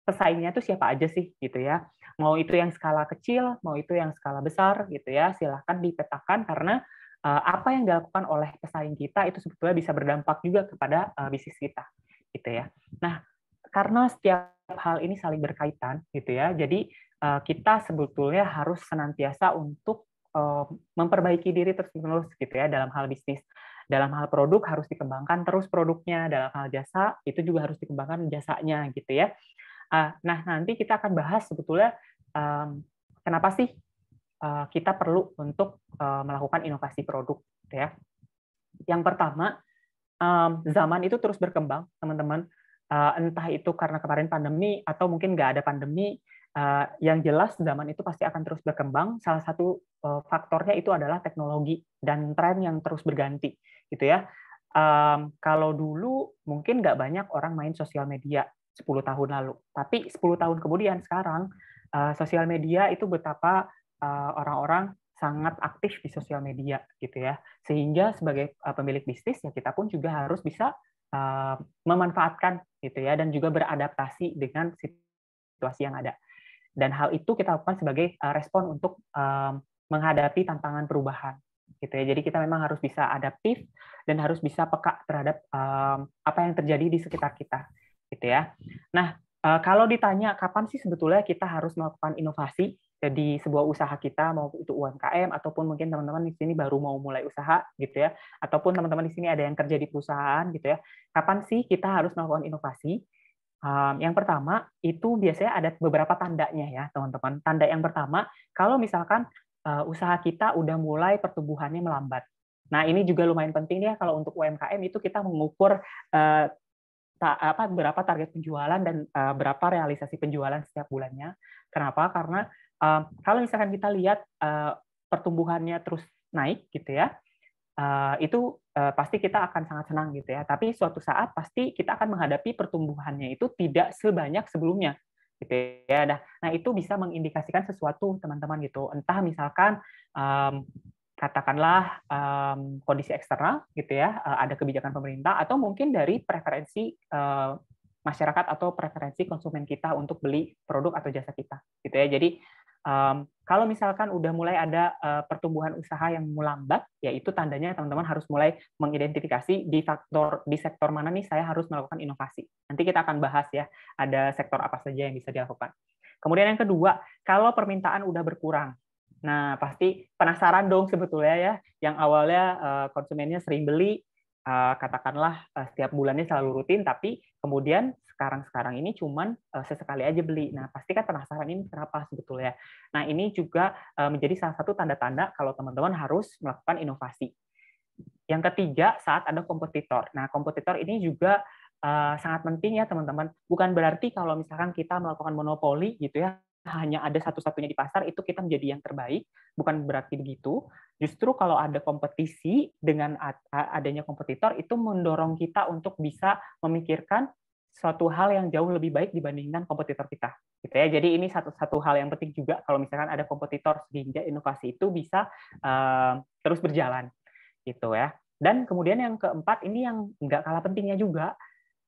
pesaingnya itu siapa aja sih gitu ya. Mau itu yang skala kecil, mau itu yang skala besar gitu ya. Silahkan dipetakan karena apa yang dilakukan oleh pesaing kita itu sebetulnya bisa berdampak juga kepada bisnis kita gitu ya. Nah, karena setiap hal ini saling berkaitan gitu ya, jadi kita sebetulnya harus senantiasa untuk memperbaiki diri terus-menerus gitu ya dalam hal bisnis. Dalam hal produk harus dikembangkan terus produknya, dalam hal jasa itu juga harus dikembangkan jasanya gitu ya. Nah, nanti kita akan bahas sebetulnya kenapa sih kita perlu untuk melakukan inovasi produk gitu ya. Yang pertama, zaman itu terus berkembang, teman-teman. Entah itu karena kemarin pandemi atau mungkin nggak ada pandemi, yang jelas zaman itu pasti akan terus berkembang. Salah satu faktornya itu adalah teknologi dan tren yang terus berganti, gitu ya. Kalau dulu mungkin nggak banyak orang main sosial media 10 tahun lalu, tapi 10 tahun kemudian sekarang sosial media itu betapa orang-orang sangat aktif di sosial media, gitu ya. Sehingga sebagai pemilik bisnis ya kita pun juga harus bisa memanfaatkan gitu ya, dan juga beradaptasi dengan situasi yang ada. Dan hal itu kita lakukan sebagai respon untuk menghadapi tantangan perubahan gitu ya. Jadi kita memang harus bisa adaptif dan harus bisa peka terhadap apa yang terjadi di sekitar kita, gitu ya. Nah, kalau ditanya kapan sih sebetulnya kita harus melakukan inovasi di sebuah usaha kita, mau itu UMKM ataupun mungkin teman-teman di sini baru mau mulai usaha gitu ya, ataupun teman-teman di sini ada yang kerja di perusahaan gitu ya. Kapan sih kita harus melakukan inovasi? Yang pertama itu biasanya ada beberapa tandanya ya teman-teman. Tanda yang pertama, kalau misalkan usaha kita udah mulai pertumbuhannya melambat. Nah ini juga lumayan penting ya kalau untuk UMKM itu kita mengukur berapa target penjualan dan berapa realisasi penjualan setiap bulannya. Kenapa? Karena kalau misalkan kita lihat pertumbuhannya terus naik gitu ya, itu pasti kita akan sangat senang gitu ya. Tapi suatu saat pasti kita akan menghadapi pertumbuhannya itu tidak sebanyak sebelumnya gitu ya. Nah itu bisa mengindikasikan sesuatu teman-teman gitu. Entah misalkan katakanlah kondisi eksternal gitu ya, ada kebijakan pemerintah atau mungkin dari preferensi masyarakat atau preferensi konsumen kita untuk beli produk atau jasa kita gitu ya. Jadi kalau misalkan udah mulai ada pertumbuhan usaha yang melambat, ya itu tandanya teman-teman harus mulai mengidentifikasi di sektor mana nih saya harus melakukan inovasi. Nanti kita akan bahas ya, ada sektor apa saja yang bisa dilakukan. Kemudian yang kedua, kalau permintaan udah berkurang. Nah, pasti penasaran dong sebetulnya ya, yang awalnya konsumennya sering beli, katakanlah setiap bulannya selalu rutin, tapi kemudian sekarang ini cuman sesekali aja beli. Nah, pasti kan penasaran ini kenapa sebetulnya. Nah, ini juga menjadi salah satu tanda-tanda kalau teman-teman harus melakukan inovasi. Yang ketiga, saat ada kompetitor. Nah, kompetitor ini juga sangat penting ya, teman-teman. Bukan berarti kalau misalkan kita melakukan monopoli gitu ya, hanya ada satu-satunya di pasar, itu kita menjadi yang terbaik. Bukan berarti begitu. Justru kalau ada kompetisi, dengan adanya kompetitor, itu mendorong kita untuk bisa memikirkan suatu hal yang jauh lebih baik dibandingkan kompetitor kita. Gitu ya. Jadi ini satu hal yang penting juga kalau misalkan ada kompetitor, sehingga inovasi itu bisa terus berjalan. Gitu ya. Dan kemudian yang keempat, ini yang nggak kalah pentingnya juga,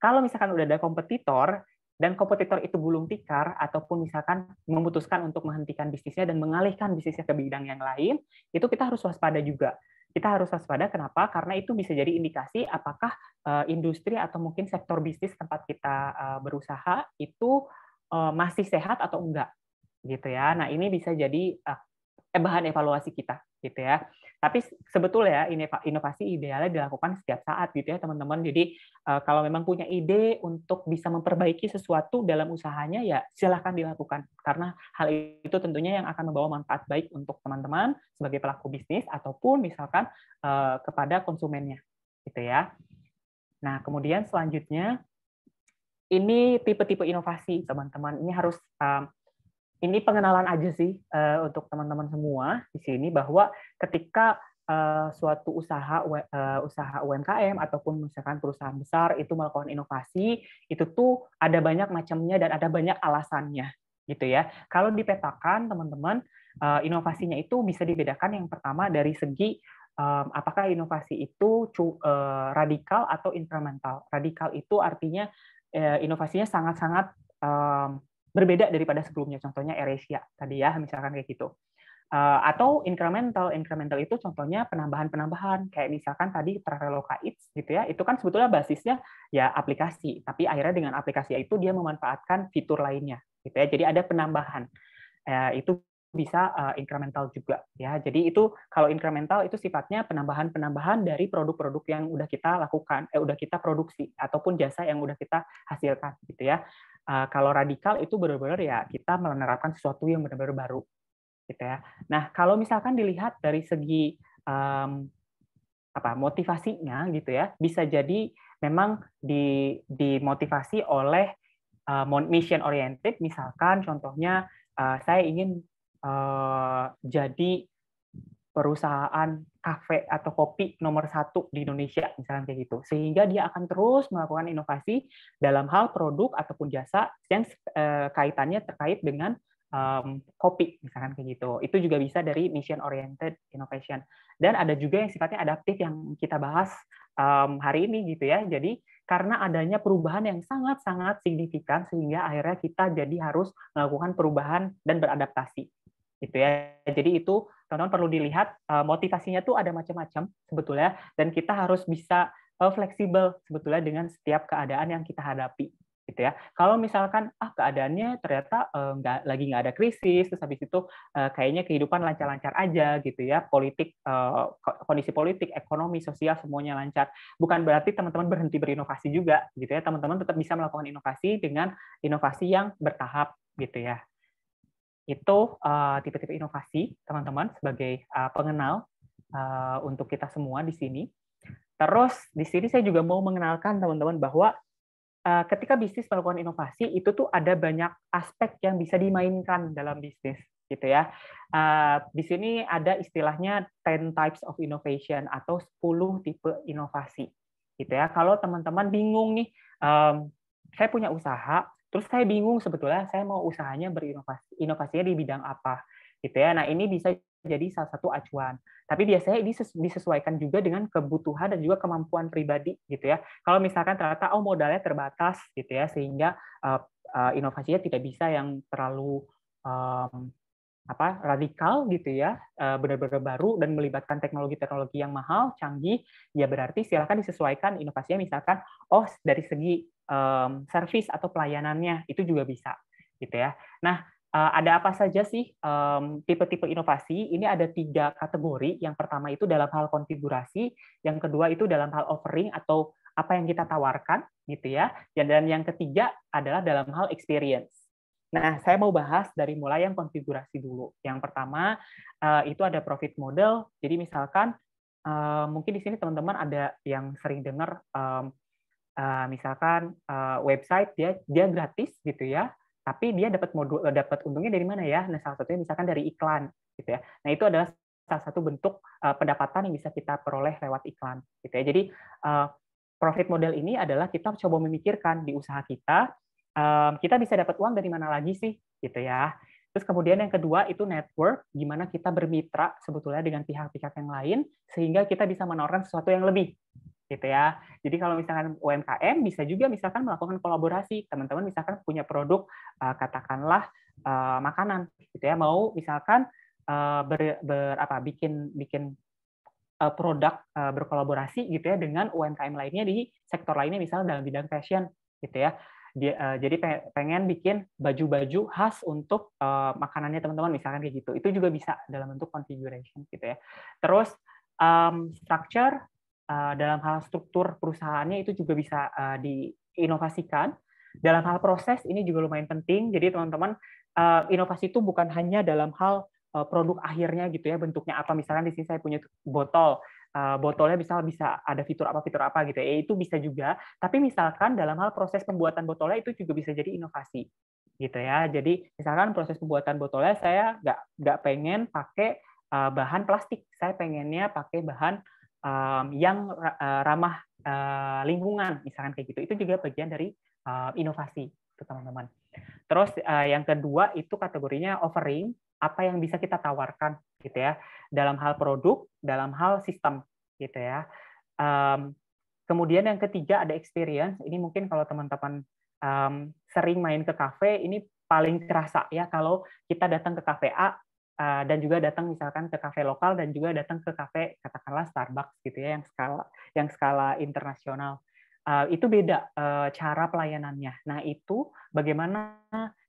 kalau misalkan udah ada kompetitor, dan kompetitor itu gulung tikar, ataupun misalkan memutuskan untuk menghentikan bisnisnya dan mengalihkan bisnisnya ke bidang yang lain, itu kita harus waspada juga. Kita harus waspada, kenapa? Karena itu bisa jadi indikasi apakah industri atau mungkin sektor bisnis tempat kita berusaha itu masih sehat atau enggak. Gitu ya. Nah, ini bisa jadi bahan evaluasi kita. Gitu ya. Tapi sebetulnya inovasi idealnya dilakukan setiap saat gitu ya teman-teman. Jadi kalau memang punya ide untuk bisa memperbaiki sesuatu dalam usahanya, ya silahkan dilakukan. Karena hal itu tentunya yang akan membawa manfaat baik untuk teman-teman sebagai pelaku bisnis ataupun misalkan kepada konsumennya. Gitu ya. Nah, kemudian selanjutnya ini tipe-tipe inovasi teman-teman. Ini harus ini pengenalan aja sih untuk teman-teman semua di sini, bahwa ketika suatu usaha UMKM ataupun misalkan perusahaan besar itu melakukan inovasi, itu tuh ada banyak macamnya dan ada banyak alasannya gitu ya. Kalau dipetakan teman-teman, inovasinya itu bisa dibedakan yang pertama dari segi apakah inovasi itu radikal atau incremental. Radikal itu artinya inovasinya sangat-sangat berbeda daripada sebelumnya, contohnya AirAsia tadi ya, misalkan kayak gitu. Atau incremental itu contohnya penambahan-penambahan, kayak misalkan tadi Traveloka Eats gitu ya, itu kan sebetulnya basisnya ya aplikasi, tapi akhirnya dengan aplikasi itu dia memanfaatkan fitur lainnya gitu ya, jadi ada penambahan. Itu bisa incremental juga ya. Jadi itu kalau incremental itu sifatnya penambahan-penambahan dari produk-produk yang udah kita lakukan, udah kita produksi ataupun jasa yang udah kita hasilkan gitu ya. Kalau radikal itu benar-benar ya kita menerapkan sesuatu yang benar-benar baru gitu ya. Nah, kalau misalkan dilihat dari segi motivasinya gitu ya, bisa jadi memang dimotivasi oleh mission oriented, misalkan contohnya saya ingin jadi perusahaan kafe atau kopi nomor 1 di Indonesia, misalnya kayak gitu. Sehingga dia akan terus melakukan inovasi dalam hal produk ataupun jasa yang kaitannya terkait dengan kopi, misalkan kayak gitu. Itu juga bisa dari mission oriented innovation. Dan ada juga yang sifatnya adaptif yang kita bahas hari ini gitu ya. Jadi karena adanya perubahan yang sangat-sangat signifikan sehingga akhirnya kita jadi harus melakukan perubahan dan beradaptasi. gitu ya. Jadi itu teman-teman perlu dilihat motivasinya tuh ada macam-macam sebetulnya, dan kita harus bisa fleksibel sebetulnya dengan setiap keadaan yang kita hadapi gitu ya. Kalau misalkan keadaannya ternyata nggak ada krisis, terus habis itu kayaknya kehidupan lancar-lancar aja gitu ya, politik, kondisi politik, ekonomi, sosial semuanya lancar, bukan berarti teman-teman berhenti berinovasi juga gitu ya. Teman-teman tetap bisa melakukan inovasi dengan inovasi yang bertahap gitu ya. Itu tipe-tipe inovasi teman-teman sebagai pengenal untuk kita semua di sini. Terus di sini saya juga mau mengenalkan teman-teman bahwa ketika bisnis melakukan inovasi itu tuh ada banyak aspek yang bisa dimainkan dalam bisnis gitu ya. Di sini ada istilahnya 10 types of innovation atau 10 tipe inovasi gitu ya. Kalau teman-teman bingung nih, saya punya usaha, terus saya bingung sebetulnya saya mau usahanya inovasinya di bidang apa gitu ya. Nah, ini bisa jadi salah satu acuan. Tapi biasanya ini disesuaikan juga dengan kebutuhan dan juga kemampuan pribadi gitu ya. Kalau misalkan ternyata modalnya terbatas gitu ya, sehingga inovasinya tidak bisa yang terlalu radikal gitu ya, benar-benar baru dan melibatkan teknologi-teknologi yang mahal, canggih, ya berarti silakan disesuaikan inovasinya, misalkan dari segi servis atau pelayanannya itu juga bisa gitu ya. Nah, ada apa saja sih tipe-tipe inovasi? Ini ada 3 kategori. Yang pertama itu dalam hal konfigurasi, yang kedua itu dalam hal offering atau apa yang kita tawarkan gitu ya, dan yang ketiga adalah dalam hal experience. Nah, saya mau bahas dari mulai yang konfigurasi dulu. Yang pertama itu ada profit model. Jadi misalkan mungkin di sini teman-teman ada yang sering dengar misalkan website dia gratis gitu ya, tapi dia dapat untungnya dari mana ya? Nah, salah satunya misalkan dari iklan gitu ya. Nah, itu adalah salah satu bentuk pendapatan yang bisa kita peroleh lewat iklan gitu ya. Jadi profit model ini adalah kita coba memikirkan di usaha kita bisa dapat uang dari mana lagi sih gitu ya. Terus kemudian yang kedua itu network, gimana kita bermitra sebetulnya dengan pihak-pihak yang lain sehingga kita bisa menawarkan sesuatu yang lebih gitu ya. Jadi kalau misalkan UMKM bisa juga misalkan melakukan kolaborasi, teman-teman misalkan punya produk katakanlah makanan gitu ya, mau misalkan bikin produk berkolaborasi gitu ya dengan UMKM lainnya di sektor lainnya, misalnya dalam bidang fashion gitu ya. Jadi pengen bikin baju-baju khas untuk makanannya teman-teman, misalkan kayak gitu. Itu juga bisa dalam bentuk configuration gitu ya. Terus structure, dalam hal struktur perusahaannya itu juga bisa diinovasikan. Dalam hal proses ini juga lumayan penting. Jadi teman-teman, inovasi itu bukan hanya dalam hal produk akhirnya gitu ya, bentuknya apa. Misalkan di sini saya punya botol, botolnya bisa ada fitur apa gitu ya, itu bisa juga. Tapi misalkan dalam hal proses pembuatan botolnya itu juga bisa jadi inovasi gitu ya. Jadi misalkan proses pembuatan botolnya saya nggak pengen pakai bahan plastik, saya pengennya pakai bahan yang ramah lingkungan, misalkan kayak gitu. Itu juga bagian dari inovasi itu teman-teman. Terus yang kedua itu kategorinya offering, apa yang bisa kita tawarkan gitu ya, dalam hal produk, dalam hal sistem gitu ya. Kemudian yang ketiga ada experience. Ini mungkin kalau teman-teman sering main ke kafe, ini paling terasa ya kalau kita datang ke kafe A dan juga datang misalkan ke kafe lokal dan juga datang ke kafe katakanlah Starbucks gitu ya, yang skala internasional. Itu beda cara pelayanannya. Nah, itu bagaimana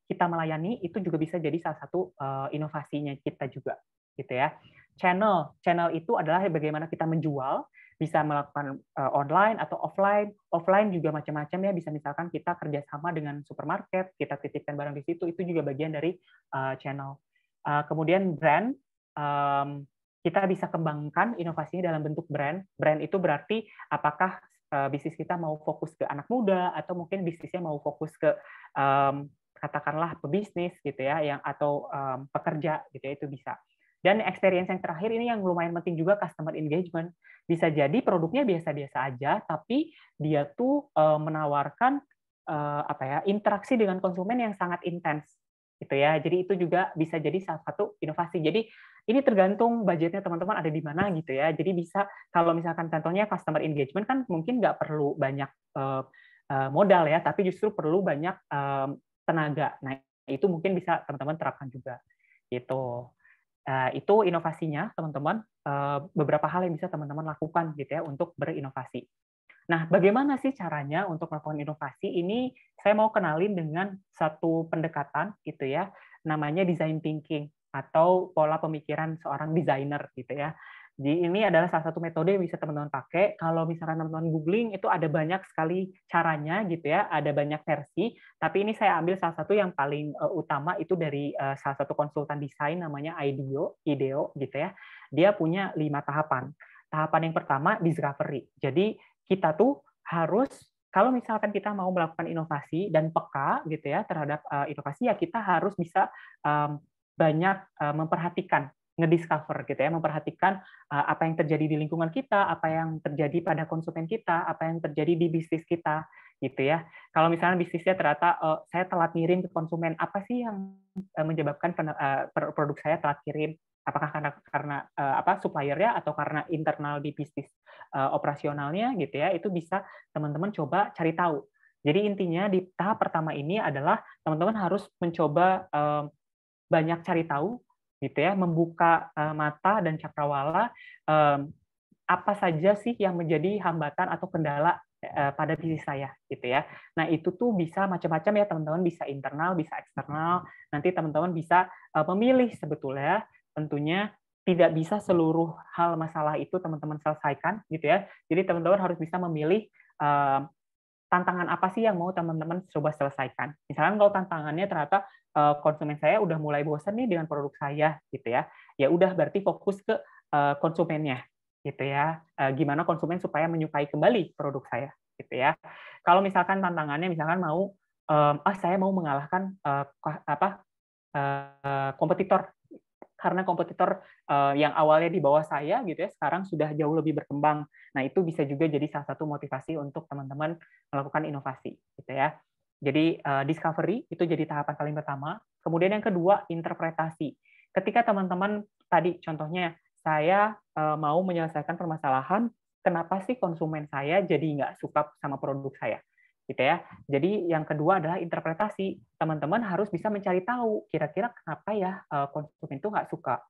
kita melayani itu juga bisa jadi salah satu inovasinya kita juga gitu ya. Channel itu adalah bagaimana kita menjual, bisa melakukan online atau offline. Offline juga macam-macam ya, bisa misalkan kita kerjasama dengan supermarket, kita titipkan barang di situ, itu juga bagian dari channel. Kemudian brand, kita bisa kembangkan inovasinya dalam bentuk brand. Brand itu berarti apakah bisnis kita mau fokus ke anak muda atau mungkin bisnisnya mau fokus ke katakanlah pebisnis gitu ya, atau pekerja gitu ya, itu bisa. Dan experience yang terakhir ini yang lumayan penting juga, customer engagement. Bisa jadi produknya biasa-biasa aja, tapi dia tuh menawarkan interaksi dengan konsumen yang sangat intens gitu ya. Jadi itu juga bisa jadi salah satu inovasi. Jadi ini tergantung budgetnya teman-teman ada di mana gitu ya. Jadi bisa kalau misalkan contohnya customer engagement kan mungkin nggak perlu banyak modal ya, tapi justru perlu banyak tenaga. Nah, itu mungkin bisa teman-teman terapkan juga gitu. Itu inovasinya, teman-teman. Beberapa hal yang bisa teman-teman lakukan gitu ya untuk berinovasi. Nah, bagaimana sih caranya untuk melakukan inovasi? Ini saya mau kenalin dengan satu pendekatan gitu ya, namanya design thinking atau pola pemikiran seorang desainer gitu ya. Jadi ini adalah salah satu metode yang bisa teman-teman pakai. Kalau misalkan teman-teman googling itu ada banyak sekali caranya gitu ya, ada banyak versi. Tapi ini saya ambil salah satu yang paling utama itu dari salah satu konsultan desain namanya IDEO gitu ya. Dia punya 5 tahapan. Tahapan yang pertama discovery. Jadi kita tuh harus kalau misalkan kita mau melakukan inovasi dan peka gitu ya terhadap inovasi ya kita harus bisa banyak memperhatikan ngediscover gitu ya, memperhatikan apa yang terjadi di lingkungan kita, apa yang terjadi pada konsumen kita, apa yang terjadi di bisnis kita gitu ya. Kalau misalnya bisnisnya ternyata saya telat ngirim ke konsumen, apa sih yang menyebabkan produk saya telat kirim? Apakah karena suppliernya atau karena internal di bisnis operasionalnya gitu ya? Itu bisa teman-teman coba cari tahu. Jadi intinya di tahap pertama ini adalah teman-teman harus mencoba banyak cari tahu gitu ya, membuka mata dan cakrawala apa saja sih yang menjadi hambatan atau kendala pada bisnis saya gitu ya. Nah, itu tuh bisa macam-macam ya teman-teman, bisa internal, bisa eksternal. Nanti teman-teman bisa memilih sebetulnya tentunya tidak bisa seluruh hal masalah itu teman-teman selesaikan gitu ya. Jadi teman-teman harus bisa memilih tantangan apa sih yang mau teman-teman coba selesaikan. Misalkan kalau tantangannya ternyata konsumen saya udah mulai bosan nih dengan produk saya gitu ya. Ya udah berarti fokus ke konsumennya gitu ya. Gimana konsumen supaya menyukai kembali produk saya gitu ya. Kalau misalkan tantangannya misalkan mau saya mau mengalahkan kompetitor karena kompetitor yang awalnya di bawah saya gitu ya sekarang sudah jauh lebih berkembang. Nah, itu bisa juga jadi salah satu motivasi untuk teman-teman melakukan inovasi gitu ya. Jadi discovery itu jadi tahapan paling pertama. Kemudian yang kedua interpretasi. Ketika teman-teman tadi contohnya saya mau menyelesaikan permasalahan kenapa sih konsumen saya jadi nggak suka sama produk saya gitu ya. Jadi yang kedua adalah interpretasi. Teman-teman harus bisa mencari tahu kira-kira kenapa ya konsumen itu nggak suka.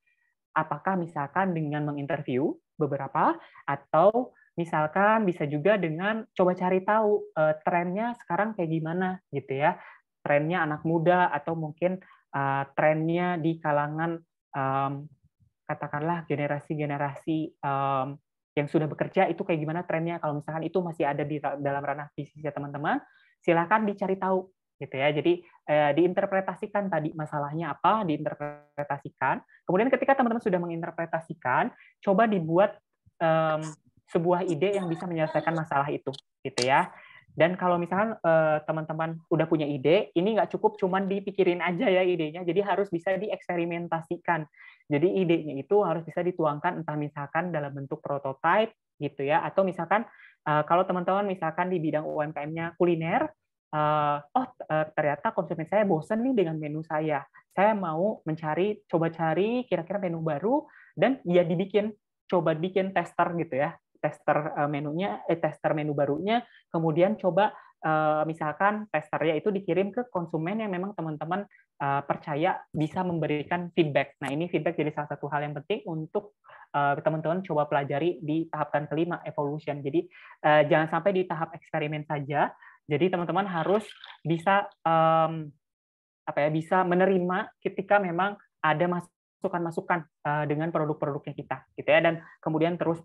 Apakah misalkan dengan menginterview beberapa atau misalkan bisa juga dengan coba cari tahu trennya sekarang kayak gimana gitu ya. Trennya anak muda atau mungkin trennya di kalangan katakanlah generasi-generasi yang sudah bekerja itu kayak gimana trennya. Kalau misalkan itu masih ada di dalam ranah bisnisnya teman-teman, silakan dicari tahu gitu ya. Jadi diinterpretasikan tadi masalahnya apa, diinterpretasikan. Kemudian ketika teman-teman sudah menginterpretasikan, coba dibuat sebuah ide yang bisa menyelesaikan masalah itu gitu ya. Dan kalau misalkan teman-teman udah punya ide, ini nggak cukup cuman dipikirin aja ya idenya, jadi harus bisa dieksperimentasikan. Jadi idenya itu harus bisa dituangkan entah misalkan dalam bentuk prototype gitu ya, atau misalkan kalau teman-teman misalkan di bidang UMKM-nya kuliner, ternyata konsumen saya bosan nih dengan menu saya mau coba cari kira-kira menu baru dan ya coba bikin tester gitu ya, tester menu barunya, kemudian coba misalkan testernya itu dikirim ke konsumen yang memang teman-teman percaya bisa memberikan feedback. Nah, ini feedback jadi salah satu hal yang penting untuk teman-teman coba pelajari di tahapan kelima, evolution. Jadi jangan sampai di tahap eksperimen saja. Jadi teman-teman harus bisa bisa menerima ketika memang ada masukan-masukan dengan produk-produknya kita gitu ya, dan kemudian terus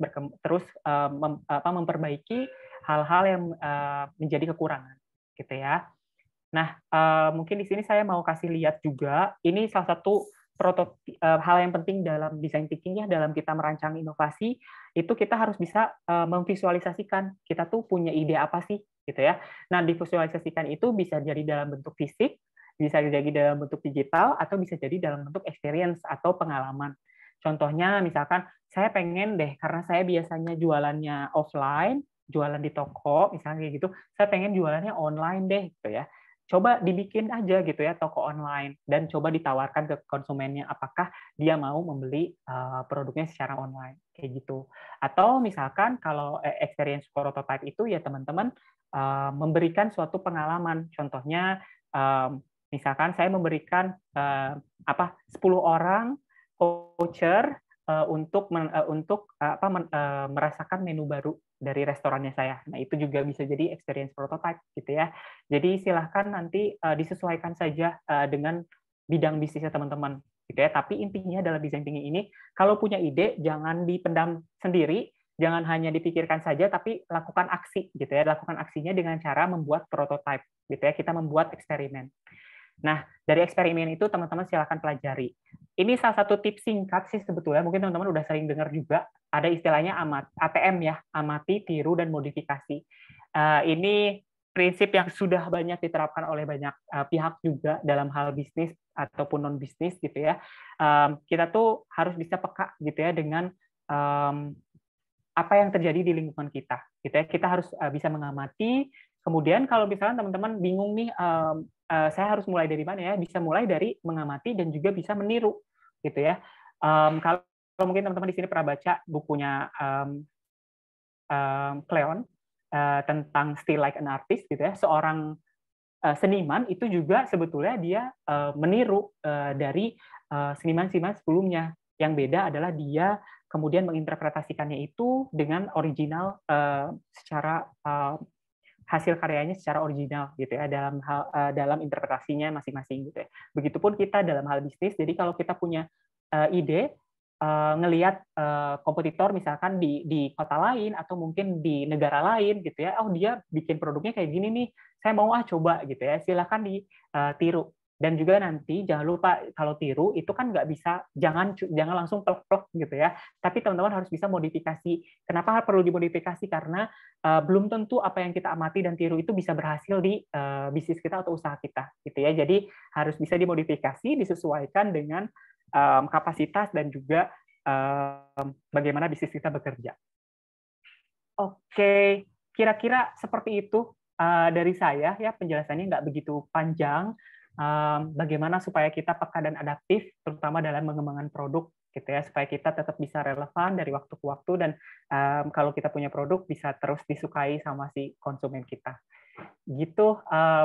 memperbaiki hal-hal yang menjadi kekurangan gitu ya. Nah, mungkin di sini saya mau kasih lihat juga ini salah satu hal yang penting dalam design thinking ya, dalam kita merancang inovasi itu kita harus bisa memvisualisasikan kita tuh punya ide apa sih gitu ya. Nah, divisualisasikan itu bisa jadi dalam bentuk fisik, bisa jadi dalam bentuk digital, atau bisa jadi dalam bentuk experience atau pengalaman. Contohnya misalkan saya pengen deh, karena saya biasanya jualannya offline, jualan di toko, misalnya kayak gitu, saya pengen jualannya online deh gitu ya. Coba dibikin aja gitu ya toko online, dan coba ditawarkan ke konsumennya apakah dia mau membeli produknya secara online kayak gitu. Atau misalkan kalau experience prototype itu ya teman-teman memberikan suatu pengalaman. Contohnya misalkan saya memberikan 10 orang voucher untuk merasakan menu baru dari restorannya saya. Nah, itu juga bisa jadi experience prototype gitu ya. Jadi silahkan nanti disesuaikan saja dengan bidang bisnisnya teman-teman gitu ya. Tapi intinya dalam design thinking ini, kalau punya ide jangan dipendam sendiri, jangan hanya dipikirkan saja, tapi lakukan aksi gitu ya. Lakukan aksinya dengan cara membuat prototype gitu ya. Kita membuat eksperimen. Nah, dari eksperimen itu teman-teman silakan pelajari. Ini salah satu tips singkat sih sebetulnya, mungkin teman-teman udah sering dengar juga, ada istilahnya ATM ya, amati, tiru, dan modifikasi. Ini prinsip yang sudah banyak diterapkan oleh banyak pihak juga dalam hal bisnis ataupun non-bisnis gitu ya. Kita tuh harus bisa peka gitu ya dengan apa yang terjadi di lingkungan kita. Gitu ya. Kita harus bisa mengamati. Kemudian kalau misalnya teman-teman bingung nih, saya harus mulai dari mana ya? Bisa mulai dari mengamati dan juga bisa meniru, gitu ya. Kalau mungkin teman-teman di sini pernah baca bukunya Cleon tentang Still Like an Artist, gitu ya. Seorang seniman itu juga sebetulnya dia meniru dari seniman-seniman sebelumnya. Yang beda adalah dia kemudian menginterpretasikannya itu dengan original secara hasil karyanya secara original gitu ya dalam interpretasinya masing-masing gitu ya. Begitupun kita dalam hal bisnis. Jadi kalau kita punya ide ngelihat kompetitor misalkan di kota lain atau mungkin di negara lain gitu ya, oh dia bikin produknya kayak gini nih, saya mau coba gitu ya. Silakan ditiru. Dan juga nanti jangan lupa kalau tiru itu kan nggak bisa, jangan langsung plek-plek gitu ya. Tapi teman-teman harus bisa modifikasi. Kenapa perlu dimodifikasi? Karena belum tentu apa yang kita amati dan tiru itu bisa berhasil di bisnis kita atau usaha kita gitu ya. Jadi harus bisa dimodifikasi, disesuaikan dengan kapasitas dan juga bagaimana bisnis kita bekerja. Oke, kira-kira seperti itu dari saya ya, penjelasannya nggak begitu panjang. Bagaimana supaya kita peka dan adaptif, terutama dalam mengembangkan produk, gitu ya, supaya kita tetap bisa relevan dari waktu ke waktu dan kalau kita punya produk bisa terus disukai sama si konsumen kita. Gitu,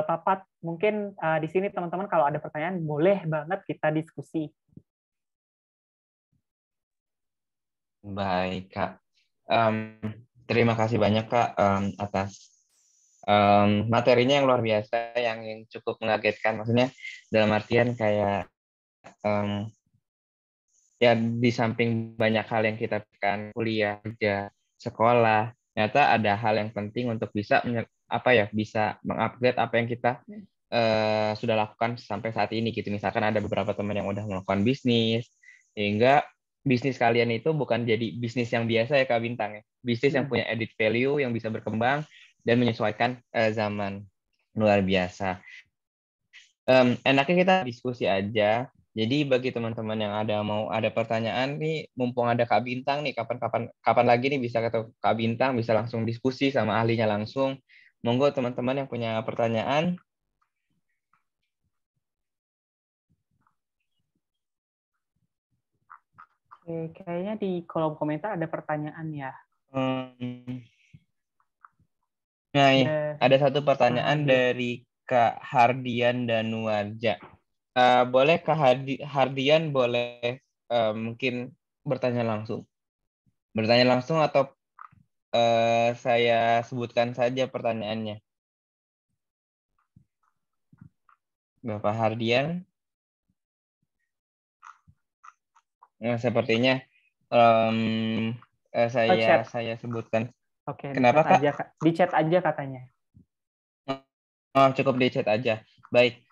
Papat. Mungkin di sini teman-teman kalau ada pertanyaan boleh banget kita diskusi. Baik, Kak. Terima kasih banyak, Kak, atas materinya yang luar biasa, yang cukup mengagetkan. Maksudnya dalam artian kayak ya di samping banyak hal yang kita tekan, kuliah, kerja, sekolah, ternyata ada hal yang penting untuk bisa bisa mengupgrade apa yang kita sudah lakukan sampai saat ini gitu. Misalkan ada beberapa teman yang udah melakukan bisnis, sehingga bisnis kalian itu bukan jadi bisnis yang biasa ya Kak Bintang ya. Bisnis yang punya added value, yang bisa berkembang dan menyesuaikan zaman. Luar biasa. Enaknya kita diskusi aja. Jadi bagi teman-teman yang mau ada pertanyaan nih, mumpung ada Kak Bintang nih, kapan lagi nih bisa ketemu Kak Bintang, bisa langsung diskusi sama ahlinya langsung. Monggo teman-teman yang punya pertanyaan. Oke, kayaknya di kolom komentar ada pertanyaan ya. Nah, ada satu pertanyaan dari Kak Hardian Danuarja. Boleh Kak Hardian boleh mungkin bertanya langsung atau saya sebutkan saja pertanyaannya. Bapak Hardian. Nah, sepertinya saya sebutkan. Oke, kenapa Kak? Di chat aja katanya. Oh, cukup di chat aja. Baik.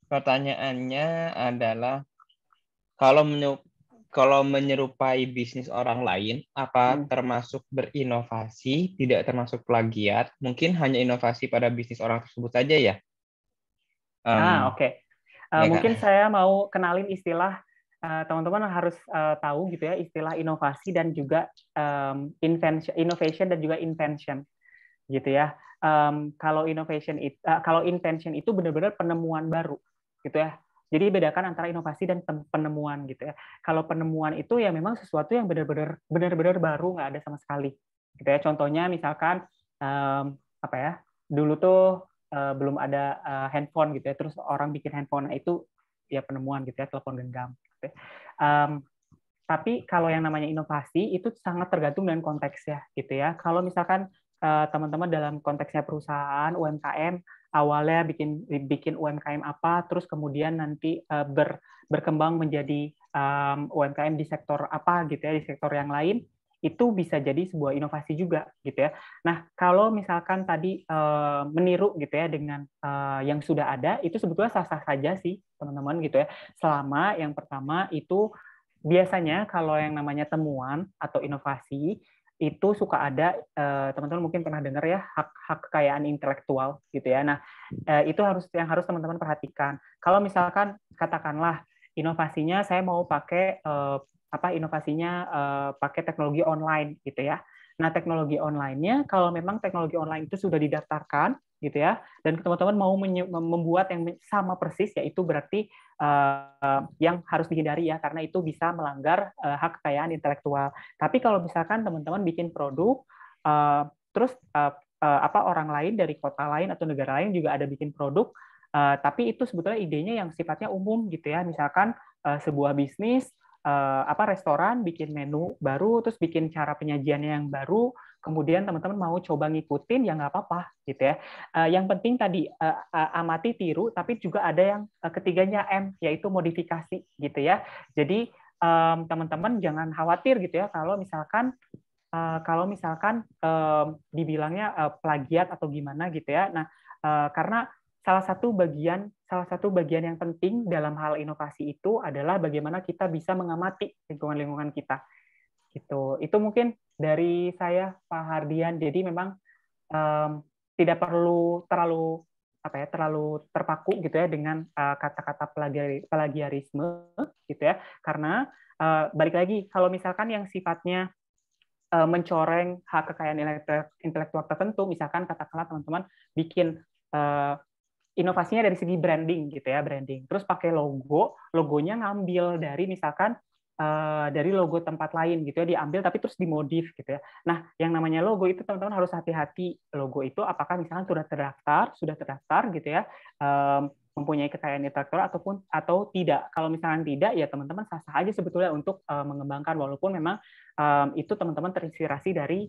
Pertanyaannya adalah kalau menyerupai bisnis orang lain, apa termasuk berinovasi, tidak termasuk plagiat? Mungkin hanya inovasi pada bisnis orang tersebut saja ya? Oke. Mungkin saya mau kenalin istilah, teman-teman harus tahu gitu ya, istilah inovasi dan juga innovation dan juga invention gitu ya. Kalau invention itu benar-benar penemuan baru gitu ya. Jadi bedakan antara inovasi dan penemuan gitu ya. Kalau penemuan itu ya memang sesuatu yang benar-benar baru, nggak ada sama sekali gitu ya. Contohnya misalkan dulu tuh belum ada handphone gitu ya, terus orang bikin handphone, itu ya penemuan gitu ya, telepon genggam gitu ya. Tapi kalau yang namanya inovasi itu sangat tergantung dengan konteksnya gitu ya. Kalau misalkan teman-teman dalam konteksnya perusahaan UMKM awalnya bikin UMKM apa, terus kemudian nanti berkembang menjadi UMKM di sektor apa gitu ya, di sektor yang lain, itu bisa jadi sebuah inovasi juga gitu ya. Nah, kalau misalkan tadi meniru gitu ya dengan yang sudah ada, itu sebetulnya sah-sah saja sih teman-teman gitu ya. Selama yang pertama itu biasanya kalau yang namanya temuan atau inovasi itu suka ada, teman-teman mungkin pernah dengar ya, hak kekayaan intelektual gitu ya. Nah, itu harus teman-teman perhatikan. Kalau misalkan katakanlah inovasinya saya mau pakai pakai teknologi online gitu ya. Nah, teknologi online-nya kalau memang teknologi online itu sudah didaftarkan gitu ya, dan teman-teman mau membuat yang sama persis, yaitu berarti yang harus dihindari ya, karena itu bisa melanggar hak kekayaan intelektual. Tapi kalau misalkan teman-teman bikin produk, terus orang lain dari kota lain atau negara lain juga ada bikin produk, tapi itu sebetulnya idenya yang sifatnya umum gitu ya, misalkan sebuah bisnis restoran bikin menu baru, terus bikin cara penyajiannya yang baru, kemudian teman-teman mau coba ngikutin ya nggak apa-apa gitu ya. Yang penting tadi amati, tiru, tapi juga ada yang ketiganya M, yaitu modifikasi gitu ya. Jadi teman-teman jangan khawatir gitu ya kalau misalkan dibilangnya plagiat atau gimana gitu ya. Nah, karena salah satu bagian yang penting dalam hal inovasi itu adalah bagaimana kita bisa mengamati lingkungan kita. Gitu. Itu mungkin dari saya, Pak Hardian. Jadi memang tidak perlu terlalu terpaku gitu ya dengan kata-kata plagiarisme gitu ya. Karena balik lagi, kalau misalkan yang sifatnya mencoreng hak kekayaan intelektual tertentu, misalkan katakanlah teman-teman bikin inovasinya dari segi branding gitu ya, branding. Terus pakai logonya ngambil dari misalkan dari logo tempat lain gitu ya, diambil tapi terus dimodif gitu ya. Nah, yang namanya logo itu teman-teman harus hati-hati. Logo itu apakah misalkan sudah terdaftar gitu ya, mempunyai kekayaan intelektual atau tidak. Kalau misalkan tidak, ya teman-teman sah-sah aja sebetulnya untuk mengembangkan, walaupun memang itu teman-teman terinspirasi dari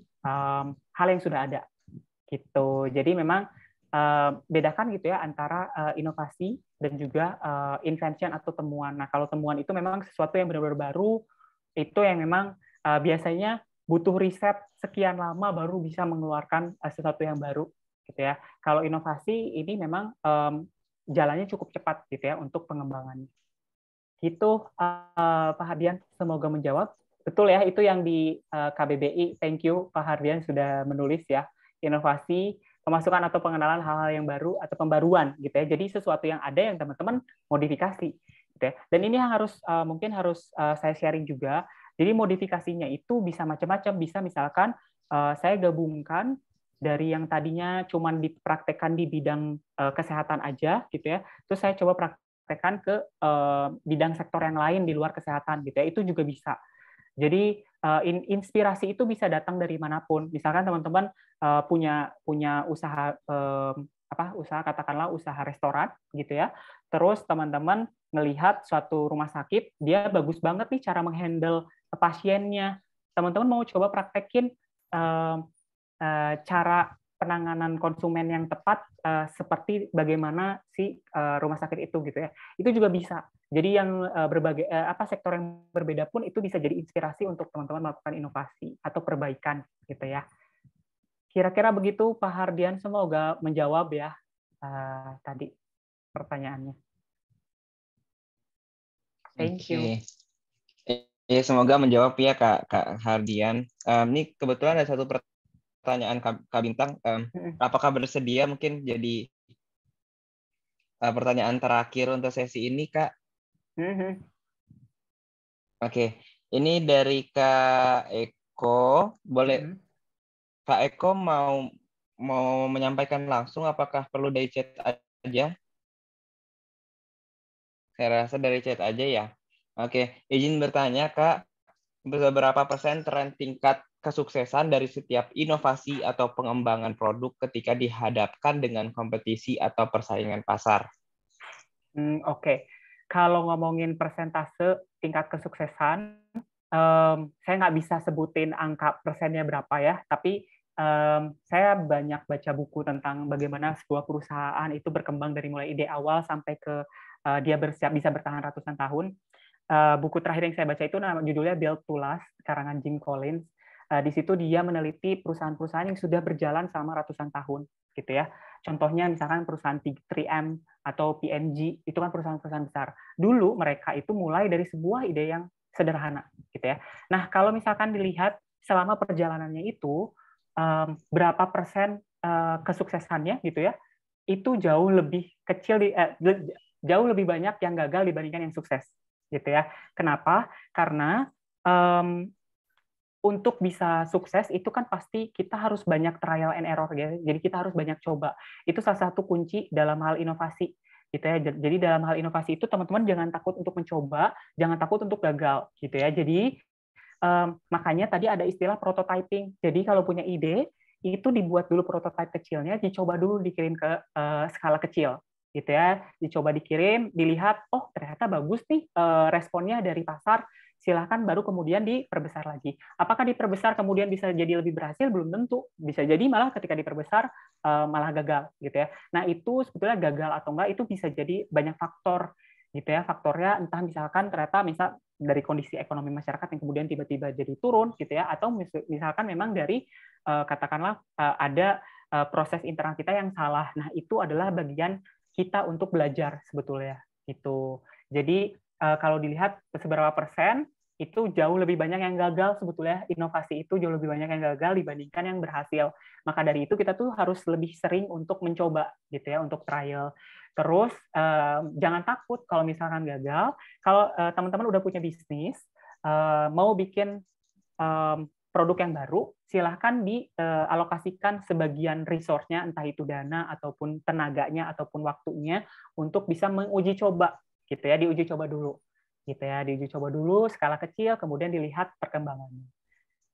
hal yang sudah ada gitu. Jadi memang bedakan gitu ya antara inovasi dan juga invention atau temuan. Nah, kalau temuan itu memang sesuatu yang benar-benar baru, itu yang memang biasanya butuh riset sekian lama baru bisa mengeluarkan sesuatu yang baru gitu ya. Kalau inovasi ini memang jalannya cukup cepat gitu ya untuk pengembangannya. Gitu Pak Hardian, semoga menjawab. Betul ya, itu yang di KBBI. Thank you Pak Hardian sudah menulis ya, inovasi, pemasukan atau pengenalan hal-hal yang baru atau pembaruan gitu ya. Jadi sesuatu yang ada yang teman-teman modifikasi gitu ya. Dan ini yang mungkin harus saya sharing juga. Jadi modifikasinya itu bisa macam-macam, bisa misalkan saya gabungkan dari yang tadinya cuma dipraktekkan di bidang kesehatan aja gitu ya. Terus saya coba praktekkan ke bidang sektor yang lain di luar kesehatan gitu ya. Itu juga bisa. Jadi inspirasi itu bisa datang dari manapun. Misalkan teman-teman punya usaha katakanlah usaha restoran gitu ya. Terus teman-teman melihat suatu rumah sakit, dia bagus banget nih cara menghandle pasiennya. Teman-teman mau coba praktekin cara penanganan konsumen yang tepat seperti bagaimana si rumah sakit itu gitu ya. Itu juga bisa. Jadi yang berbagai sektor yang berbeda pun itu bisa jadi inspirasi untuk teman-teman melakukan inovasi atau perbaikan gitu ya. Kira-kira begitu Pak Hardian, semoga menjawab ya tadi pertanyaannya. Thank you. Ya, semoga menjawab ya Kak Hardian. Ini kebetulan ada satu pertanyaan Kak Bintang. Apakah bersedia mungkin jadi pertanyaan terakhir untuk sesi ini, Kak? Oke, ini dari Kak Eko. Boleh Kak Eko mau menyampaikan langsung, apakah perlu dari chat aja? Saya rasa dari chat aja ya. Oke, izin bertanya Kak, berapa persen tren tingkat kesuksesan dari setiap inovasi atau pengembangan produk ketika dihadapkan dengan kompetisi atau persaingan pasar? Oke. kalau ngomongin persentase tingkat kesuksesan, saya nggak bisa sebutin angka persennya berapa ya, tapi saya banyak baca buku tentang bagaimana sebuah perusahaan itu berkembang dari mulai ide awal sampai ke dia bisa bertahan ratusan tahun. Buku terakhir yang saya baca itu judulnya Built to Last, karangan Jim Collins. Di situ dia meneliti perusahaan-perusahaan yang sudah berjalan selama ratusan tahun, gitu ya. Contohnya misalkan perusahaan 3M atau P&G, itu kan perusahaan-perusahaan besar. Dulu mereka itu mulai dari sebuah ide yang sederhana, gitu ya. Nah, kalau misalkan dilihat selama perjalanannya itu berapa persen kesuksesannya, gitu ya, itu jauh lebih kecil, jauh lebih banyak yang gagal dibandingkan yang sukses, gitu ya. Kenapa? Karena untuk bisa sukses itu kan pasti kita harus banyak trial and error ya. Jadi kita harus banyak coba. Itu salah satu kunci dalam hal inovasi gitu ya. Jadi dalam hal inovasi itu teman-teman jangan takut untuk mencoba, jangan takut untuk gagal gitu ya. Jadi makanya tadi ada istilah prototyping. Jadi kalau punya ide itu dibuat dulu prototipe kecilnya, dicoba dulu dikirim ke skala kecil gitu ya. Dicoba dikirim, dilihat oh ternyata bagus nih responnya dari pasar. Silahkan baru kemudian diperbesar lagi. Apakah diperbesar kemudian bisa jadi lebih berhasil? Belum tentu. Bisa jadi malah ketika diperbesar malah gagal gitu ya. Nah itu sebetulnya gagal atau enggak itu bisa jadi banyak faktor gitu ya. Faktornya entah misalkan ternyata dari kondisi ekonomi masyarakat yang kemudian tiba-tiba jadi turun gitu ya, atau misalkan memang dari katakanlah ada proses internal kita yang salah. Nah itu adalah bagian kita untuk belajar sebetulnya gitu. Jadi kalau dilihat seberapa persen itu jauh lebih banyak yang gagal sebetulnya, inovasi itu jauh lebih banyak yang gagal dibandingkan yang berhasil. Maka dari itu kita tuh harus lebih sering untuk mencoba gitu ya, untuk trial. Terus jangan takut kalau misalkan gagal. Kalau teman-teman udah punya bisnis, mau bikin produk yang baru, silahkan dialokasikan sebagian resource-nya, entah itu dana ataupun tenaganya ataupun waktunya untuk bisa menguji coba gitu ya, diuji coba dulu gitu ya, diuji coba dulu skala kecil, kemudian dilihat perkembangannya.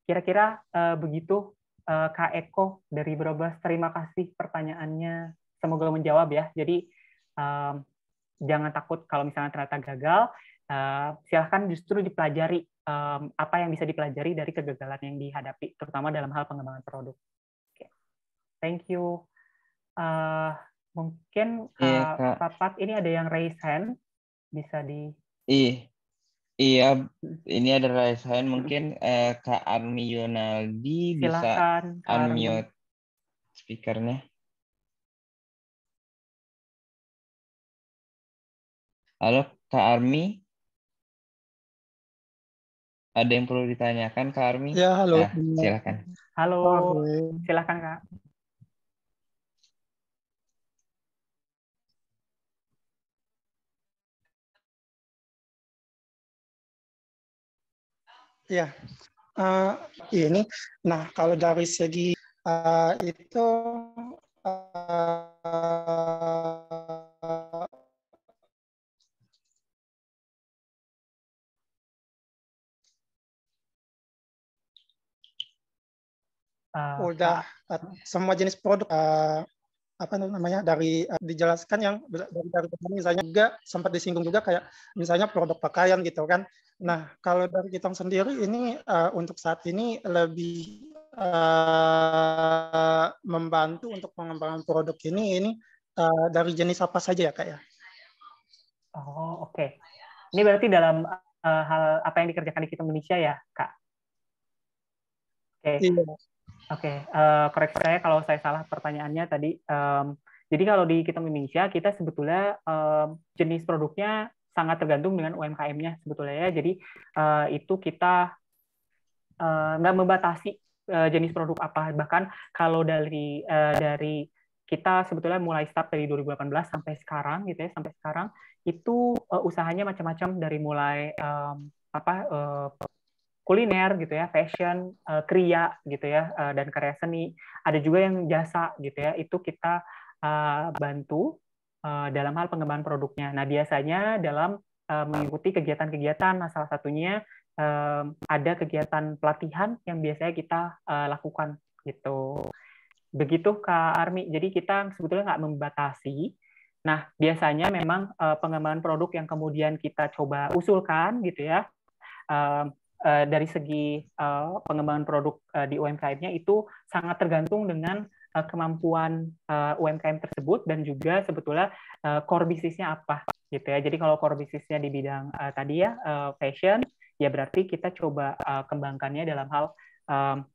Kira-kira begitu Kak Eko dari Brebes. Terima kasih pertanyaannya, semoga menjawab ya. Jadi jangan takut kalau misalnya ternyata gagal, silahkan justru dipelajari apa yang bisa dipelajari dari kegagalan yang dihadapi, terutama dalam hal pengembangan produk. Okay. Thank you. Mungkin Kak Papat ini ada yang raise hand. Bisa di iya ini ada raise hand, mungkin Kak Armi Yonaldi bisa unmute speakernya. Halo Kak Armi, ada yang perlu ditanyakan Kak Armi? Ya halo. Silakan. Halo, silakan Kak. Ya, ini. Nah, kalau dari segi itu udah semua jenis produk apa namanya dari dijelaskan yang dari misalnya juga sempat disinggung juga kayak misalnya produk pakaian gitu kan. Nah kalau dari kita sendiri ini untuk saat ini lebih membantu untuk pengembangan produk ini dari jenis apa saja ya Kak ya? Oh oke. Ini berarti dalam hal apa yang dikerjakan di Kita Indonesia ya Kak? Oke. Iya. Oke, koreksi saya kalau saya salah pertanyaannya tadi. Jadi kalau di Kita Indonesia, kita sebetulnya jenis produknya sangat tergantung dengan UMKM-nya sebetulnya ya. Jadi itu kita nggak membatasi jenis produk apa. Bahkan kalau dari kita sebetulnya mulai start dari 2018 sampai sekarang gitu ya, sampai sekarang itu usahanya macam-macam dari mulai kuliner gitu ya, fashion, kriya gitu ya, dan karya seni. Ada juga yang jasa gitu ya, itu kita bantu dalam hal pengembangan produknya. Nah biasanya dalam mengikuti kegiatan-kegiatan, nah, salah satunya ada kegiatan pelatihan yang biasanya kita lakukan gitu. Begitu Kak Armi. Jadi kita sebetulnya nggak membatasi, Nah, biasanya memang pengembangan produk yang kemudian kita coba usulkan gitu ya, dari segi pengembangan produk di UMKM-nya itu sangat tergantung dengan kemampuan UMKM tersebut dan juga sebetulnya core bisnisnya apa gitu ya. Jadi kalau core bisnisnya di bidang tadi ya fashion, ya berarti kita coba kembangkannya dalam hal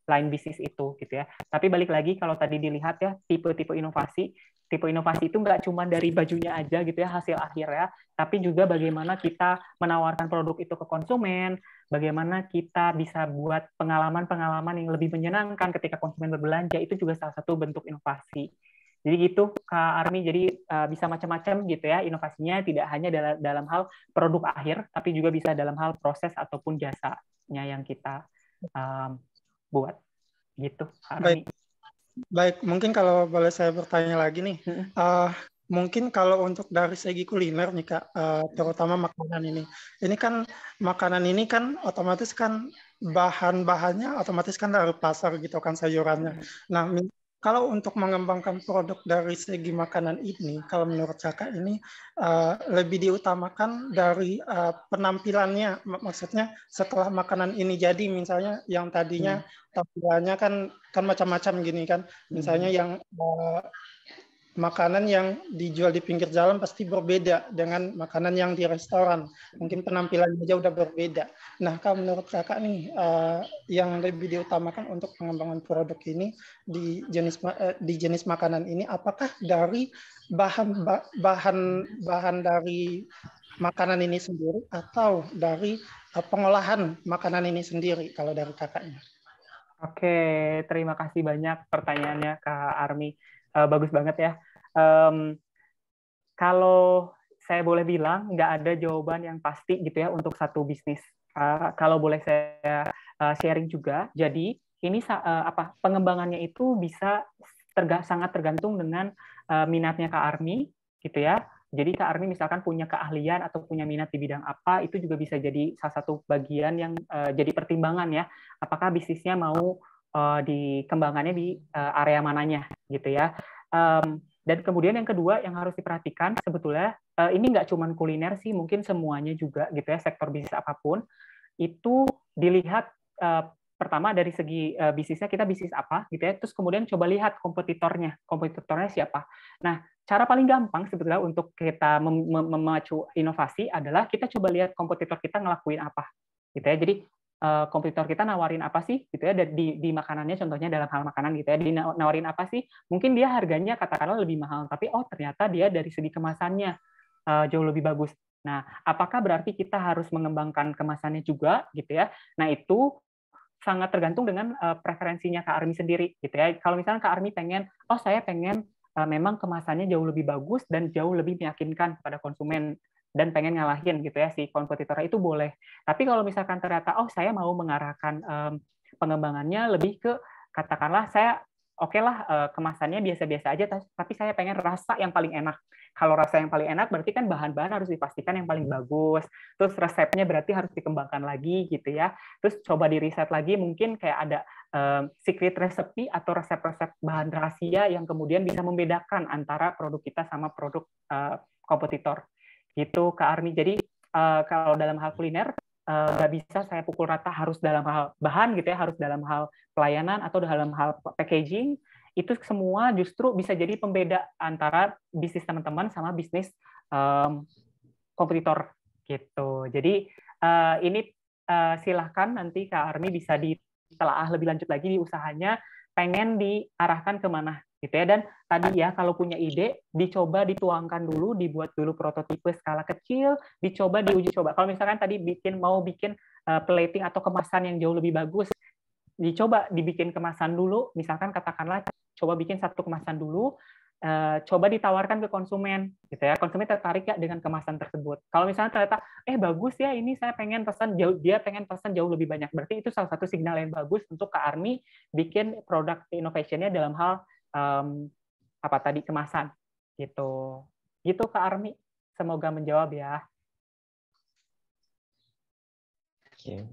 line bisnis itu gitu ya. Tapi balik lagi kalau tadi dilihat ya tipe-tipe inovasi itu nggak cuma dari bajunya aja gitu ya hasil akhirnya, tapi juga bagaimana kita menawarkan produk itu ke konsumen, bagaimana kita bisa buat pengalaman-pengalaman yang lebih menyenangkan ketika konsumen berbelanja, itu juga salah satu bentuk inovasi. Jadi gitu Kak Armi, jadi bisa macam-macam gitu ya inovasinya, tidak hanya dalam hal produk akhir, tapi juga bisa dalam hal proses ataupun jasanya yang kita buat gitu Kak Armi. Baik, mungkin kalau boleh saya bertanya lagi nih, mungkin kalau untuk dari segi kuliner nih Kak, terutama makanan ini kan makanan ini kan otomatis kan bahan-bahannya otomatis kan dari pasar gitu kan sayurannya. Nah, kalau untuk mengembangkan produk dari segi makanan ini, kalau menurut Kakak ini lebih diutamakan dari penampilannya, maksudnya setelah makanan ini jadi, misalnya yang tadinya tampilannya kan macam-macam gini kan, misalnya yang makanan yang dijual di pinggir jalan pasti berbeda dengan makanan yang di restoran. Mungkin penampilannya aja udah berbeda. Nah, kalau menurut Kakak nih, yang lebih diutamakan untuk pengembangan produk ini di jenis makanan ini, apakah dari bahan dari makanan ini sendiri atau dari pengolahan makanan ini sendiri kalau dari Kakaknya? Oke, terima kasih banyak pertanyaannya Kak Armi. Bagus banget ya. Kalau saya boleh bilang, nggak ada jawaban yang pasti gitu ya untuk satu bisnis. Kalau boleh saya sharing juga, jadi ini pengembangannya itu bisa sangat tergantung dengan minatnya Kak Armi, gitu ya. Jadi Kak Armi misalkan punya keahlian atau punya minat di bidang apa, itu juga bisa jadi salah satu bagian yang jadi pertimbangan ya. Apakah bisnisnya mau dikembangannya di area mananya, gitu ya. Dan kemudian yang kedua yang harus diperhatikan sebetulnya ini nggak cuma kuliner sih, mungkin semuanya juga gitu ya, sektor bisnis apapun itu dilihat pertama dari segi bisnisnya, kita bisnis apa gitu ya, terus kemudian coba lihat kompetitornya siapa. Nah, cara paling gampang sebetulnya untuk kita memacu inovasi adalah kita coba lihat kompetitor kita ngelakuin apa gitu ya. Jadi kompetitor kita nawarin apa sih gitu ya di makanannya, contohnya dalam hal makanan gitu ya, nawarin apa sih, mungkin dia harganya katakanlah lebih mahal, tapi ternyata dia dari segi kemasannya jauh lebih bagus. Nah, apakah berarti kita harus mengembangkan kemasannya juga gitu ya? Nah, itu sangat tergantung dengan preferensinya Kak Armi sendiri gitu ya. Kalau misalnya Kak Armi pengen, saya pengen memang kemasannya jauh lebih bagus dan jauh lebih meyakinkan kepada konsumen dan pengen ngalahin gitu ya si kompetitornya, itu boleh. Tapi kalau misalkan ternyata saya mau mengarahkan pengembangannya lebih ke katakanlah saya kemasannya biasa-biasa aja, tapi saya pengen rasa yang paling enak. Kalau rasa yang paling enak berarti kan bahan-bahan harus dipastikan yang paling bagus. Terus resepnya berarti harus dikembangkan lagi gitu ya. Terus coba di riset lagi, mungkin kayak ada secret recipe atau resep-resep bahan rahasia yang kemudian bisa membedakan antara produk kita sama produk kompetitor. Gitu Kak Armi. Jadi kalau dalam hal kuliner nggak bisa saya pukul rata harus dalam hal bahan gitu ya, harus dalam hal pelayanan atau dalam hal packaging. Itu semua justru bisa jadi pembeda antara bisnis teman-teman sama bisnis kompetitor gitu. Jadi ini silahkan nanti Kak Armi bisa ditelaah lebih lanjut lagi di usahanya, pengen diarahkan kemana gitu ya. Dan tadi ya kalau punya ide, dicoba dituangkan dulu, dibuat dulu prototipe skala kecil, dicoba diuji coba. Kalau misalkan tadi mau bikin plating atau kemasan yang jauh lebih bagus, dicoba dibikin kemasan dulu, misalkan katakanlah coba bikin satu kemasan dulu, coba ditawarkan ke konsumen gitu ya, konsumen tertarik ya dengan kemasan tersebut. Kalau misalnya ternyata bagus ya ini, saya pengen pesan jauh, dia pengen pesan jauh lebih banyak, berarti itu salah satu signal yang bagus untuk Kak Armi bikin produk innovation-nya dalam hal kemasan gitu Kak Armi, semoga menjawab ya. Oke.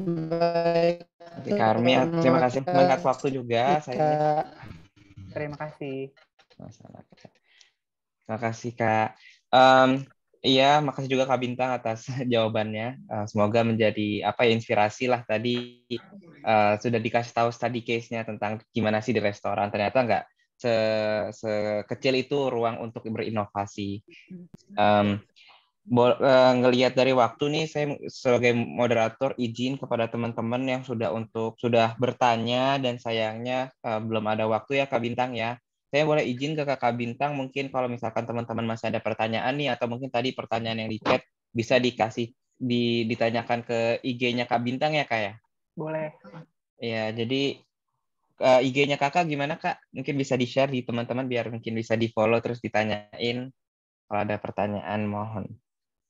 Baik. Kak Armi, terima kasih melihat waktu juga. Saya. Terima kasih. Masyarakat. Terima kasih Kak. Iya, makasih juga Kak Bintang atas jawabannya. Semoga menjadi inspirasi lah tadi sudah dikasih tahu study case-nya tentang gimana sih di restoran. Ternyata nggak sekecil itu ruang untuk berinovasi. Ngelihat dari waktu nih, saya sebagai moderator izin kepada teman-teman yang sudah bertanya dan sayangnya belum ada waktu ya Kak Bintang ya. Saya boleh izin ke Kakak Bintang, mungkin kalau misalkan teman-teman masih ada pertanyaan nih, atau mungkin tadi pertanyaan yang di chat bisa ditanyakan ke IG-nya Kak Bintang ya Kak ya? Boleh. Ya, jadi IG-nya Kakak gimana Kak? Mungkin bisa di-share di teman-teman biar mungkin bisa di-follow terus ditanyain kalau ada pertanyaan, mohon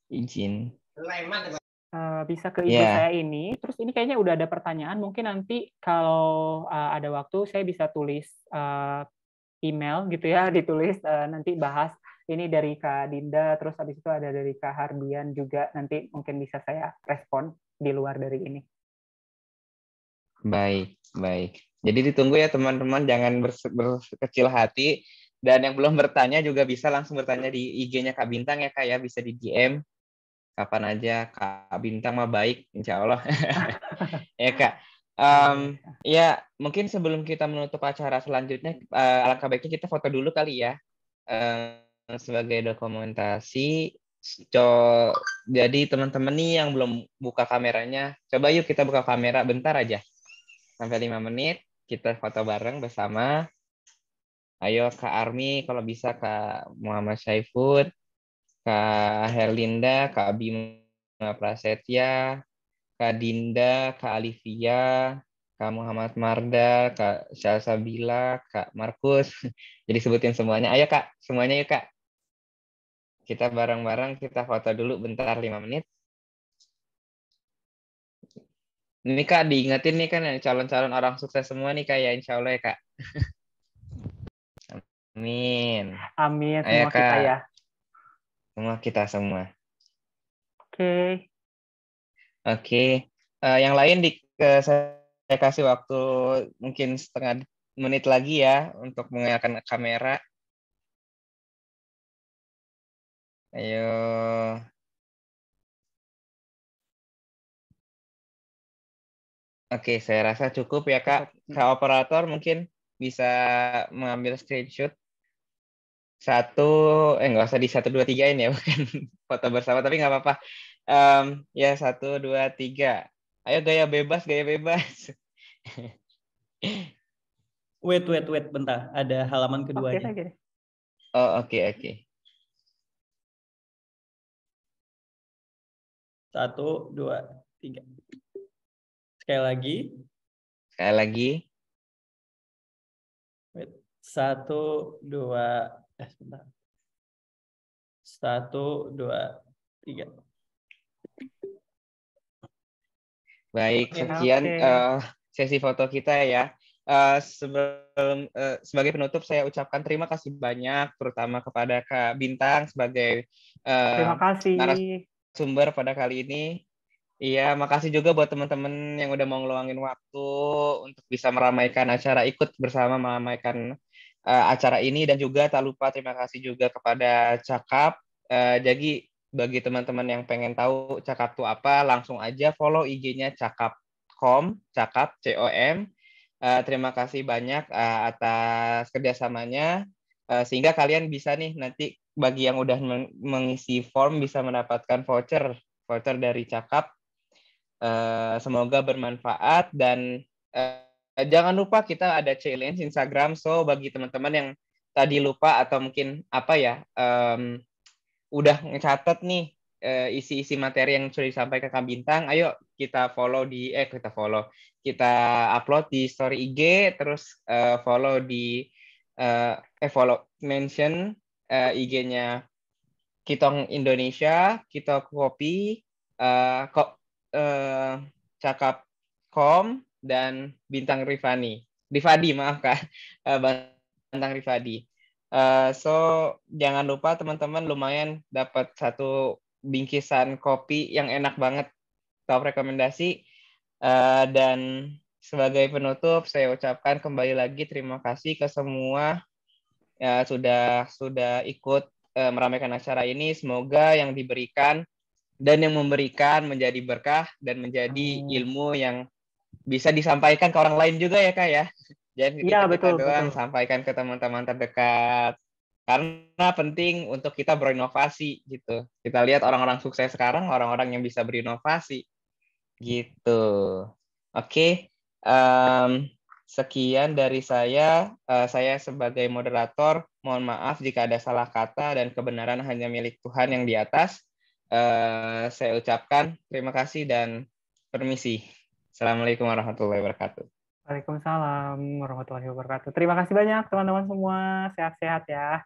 izin. Bisa ke IG saya ini. Terus ini kayaknya udah ada pertanyaan. Mungkin nanti kalau ada waktu saya bisa tulis email gitu ya, ditulis nanti bahas ini dari Kak Dinda, terus habis itu ada dari Kak Hardian juga, nanti mungkin bisa saya respon di luar dari ini. Baik. Jadi ditunggu ya teman-teman, jangan berkecil hati. Dan yang belum bertanya juga bisa langsung bertanya di IG-nya Kak Bintang ya Kak ya, bisa di DM kapan aja. Kak Bintang mah baik, insya Allah. Ya Kak. Ya mungkin sebelum kita menutup acara selanjutnya, alangkah baiknya kita foto dulu kali ya, sebagai dokumentasi. Jadi teman-teman nih yang belum buka kameranya, coba yuk kita buka kamera bentar aja, sampai 5 menit kita foto bareng bersama. Ayo Kak Armi, kalau bisa Kak Muhammad Syaifud, Kak Herlinda, Kak Bima Prasetya, Kak Dinda, Kak Alivia, Kak Muhammad Marda, Kak Syalsabila, Kak Markus. Jadi sebutin semuanya. Ayo Kak, semuanya yuk Kak. Kita bareng-bareng, kita foto dulu bentar 5 menit. Ini Kak, diingetin nih kan calon-calon orang sukses semua nih Kak ya, insya Allah ya Kak. Amin. Amin, Ayo, semua Kak. kita ya. Semua kita semua. Oke. Oke. Yang lain saya kasih waktu mungkin setengah menit lagi ya untuk menggunakan kamera. Ayo. Oke, saya rasa cukup ya Kak. Kak operator mungkin bisa mengambil screenshot. Nggak usah di 1, 2, 3 ya, bukan foto bersama, tapi nggak apa-apa. Ya 1, 2, 3. Ayo gaya bebas. Wait, bentar. Ada halaman keduanya. Oke. Oh, oke. 1, 2, 3. Sekali lagi. Wait. 1, 2, sebentar. 1, 2, 3. Baik, sekian sesi foto kita ya. Sebagai penutup saya ucapkan terima kasih banyak, terutama kepada Kak Bintang sebagai terima kasih narasumber pada kali ini. Iya, makasih juga buat teman-teman yang udah mau ngeluangin waktu untuk bisa meramaikan acara, ikut bersama meramaikan acara ini, dan juga tak lupa terima kasih juga kepada Cakap. Jadi bagi teman-teman yang pengen tahu Cakap itu apa, langsung aja follow IG-nya cakap.com, Cakap COM. Terima kasih banyak atas kerjasamanya, sehingga kalian bisa nih nanti bagi yang udah mengisi form bisa mendapatkan voucher dari Cakap. Semoga bermanfaat, dan jangan lupa kita ada challenge Instagram. So bagi teman-teman yang tadi lupa atau mungkin udah ngecatat nih isi-isi materi yang sudah disampaikan Kak Bintang, ayo kita upload di story IG, terus mention IG-nya Kitong Indonesia, Kitok Kopi, Cakap.com, dan Bintang Rifadi, maaf Kak, Bintang Rifadi. So jangan lupa teman-teman, lumayan dapat 1 bingkisan kopi yang enak banget, top rekomendasi. Dan sebagai penutup saya ucapkan kembali lagi terima kasih ke semua ya sudah ikut meramaikan acara ini. Semoga yang diberikan dan yang memberikan menjadi berkah dan menjadi ilmu yang bisa disampaikan ke orang lain juga ya Kak ya. Jangan Iya, kita betul, doang, betul. sampaikan ke teman-teman terdekat. Karena penting untuk kita berinovasi gitu. Kita lihat orang-orang sukses sekarang, orang-orang yang bisa berinovasi gitu. Oke, sekian dari saya. Saya sebagai moderator, mohon maaf jika ada salah kata dan kebenaran hanya milik Tuhan yang di atas. Saya ucapkan terima kasih dan permisi. Assalamualaikum warahmatullahi wabarakatuh. Waalaikumsalam warahmatullahi wabarakatuh. Terima kasih banyak teman-teman semua. Sehat-sehat ya.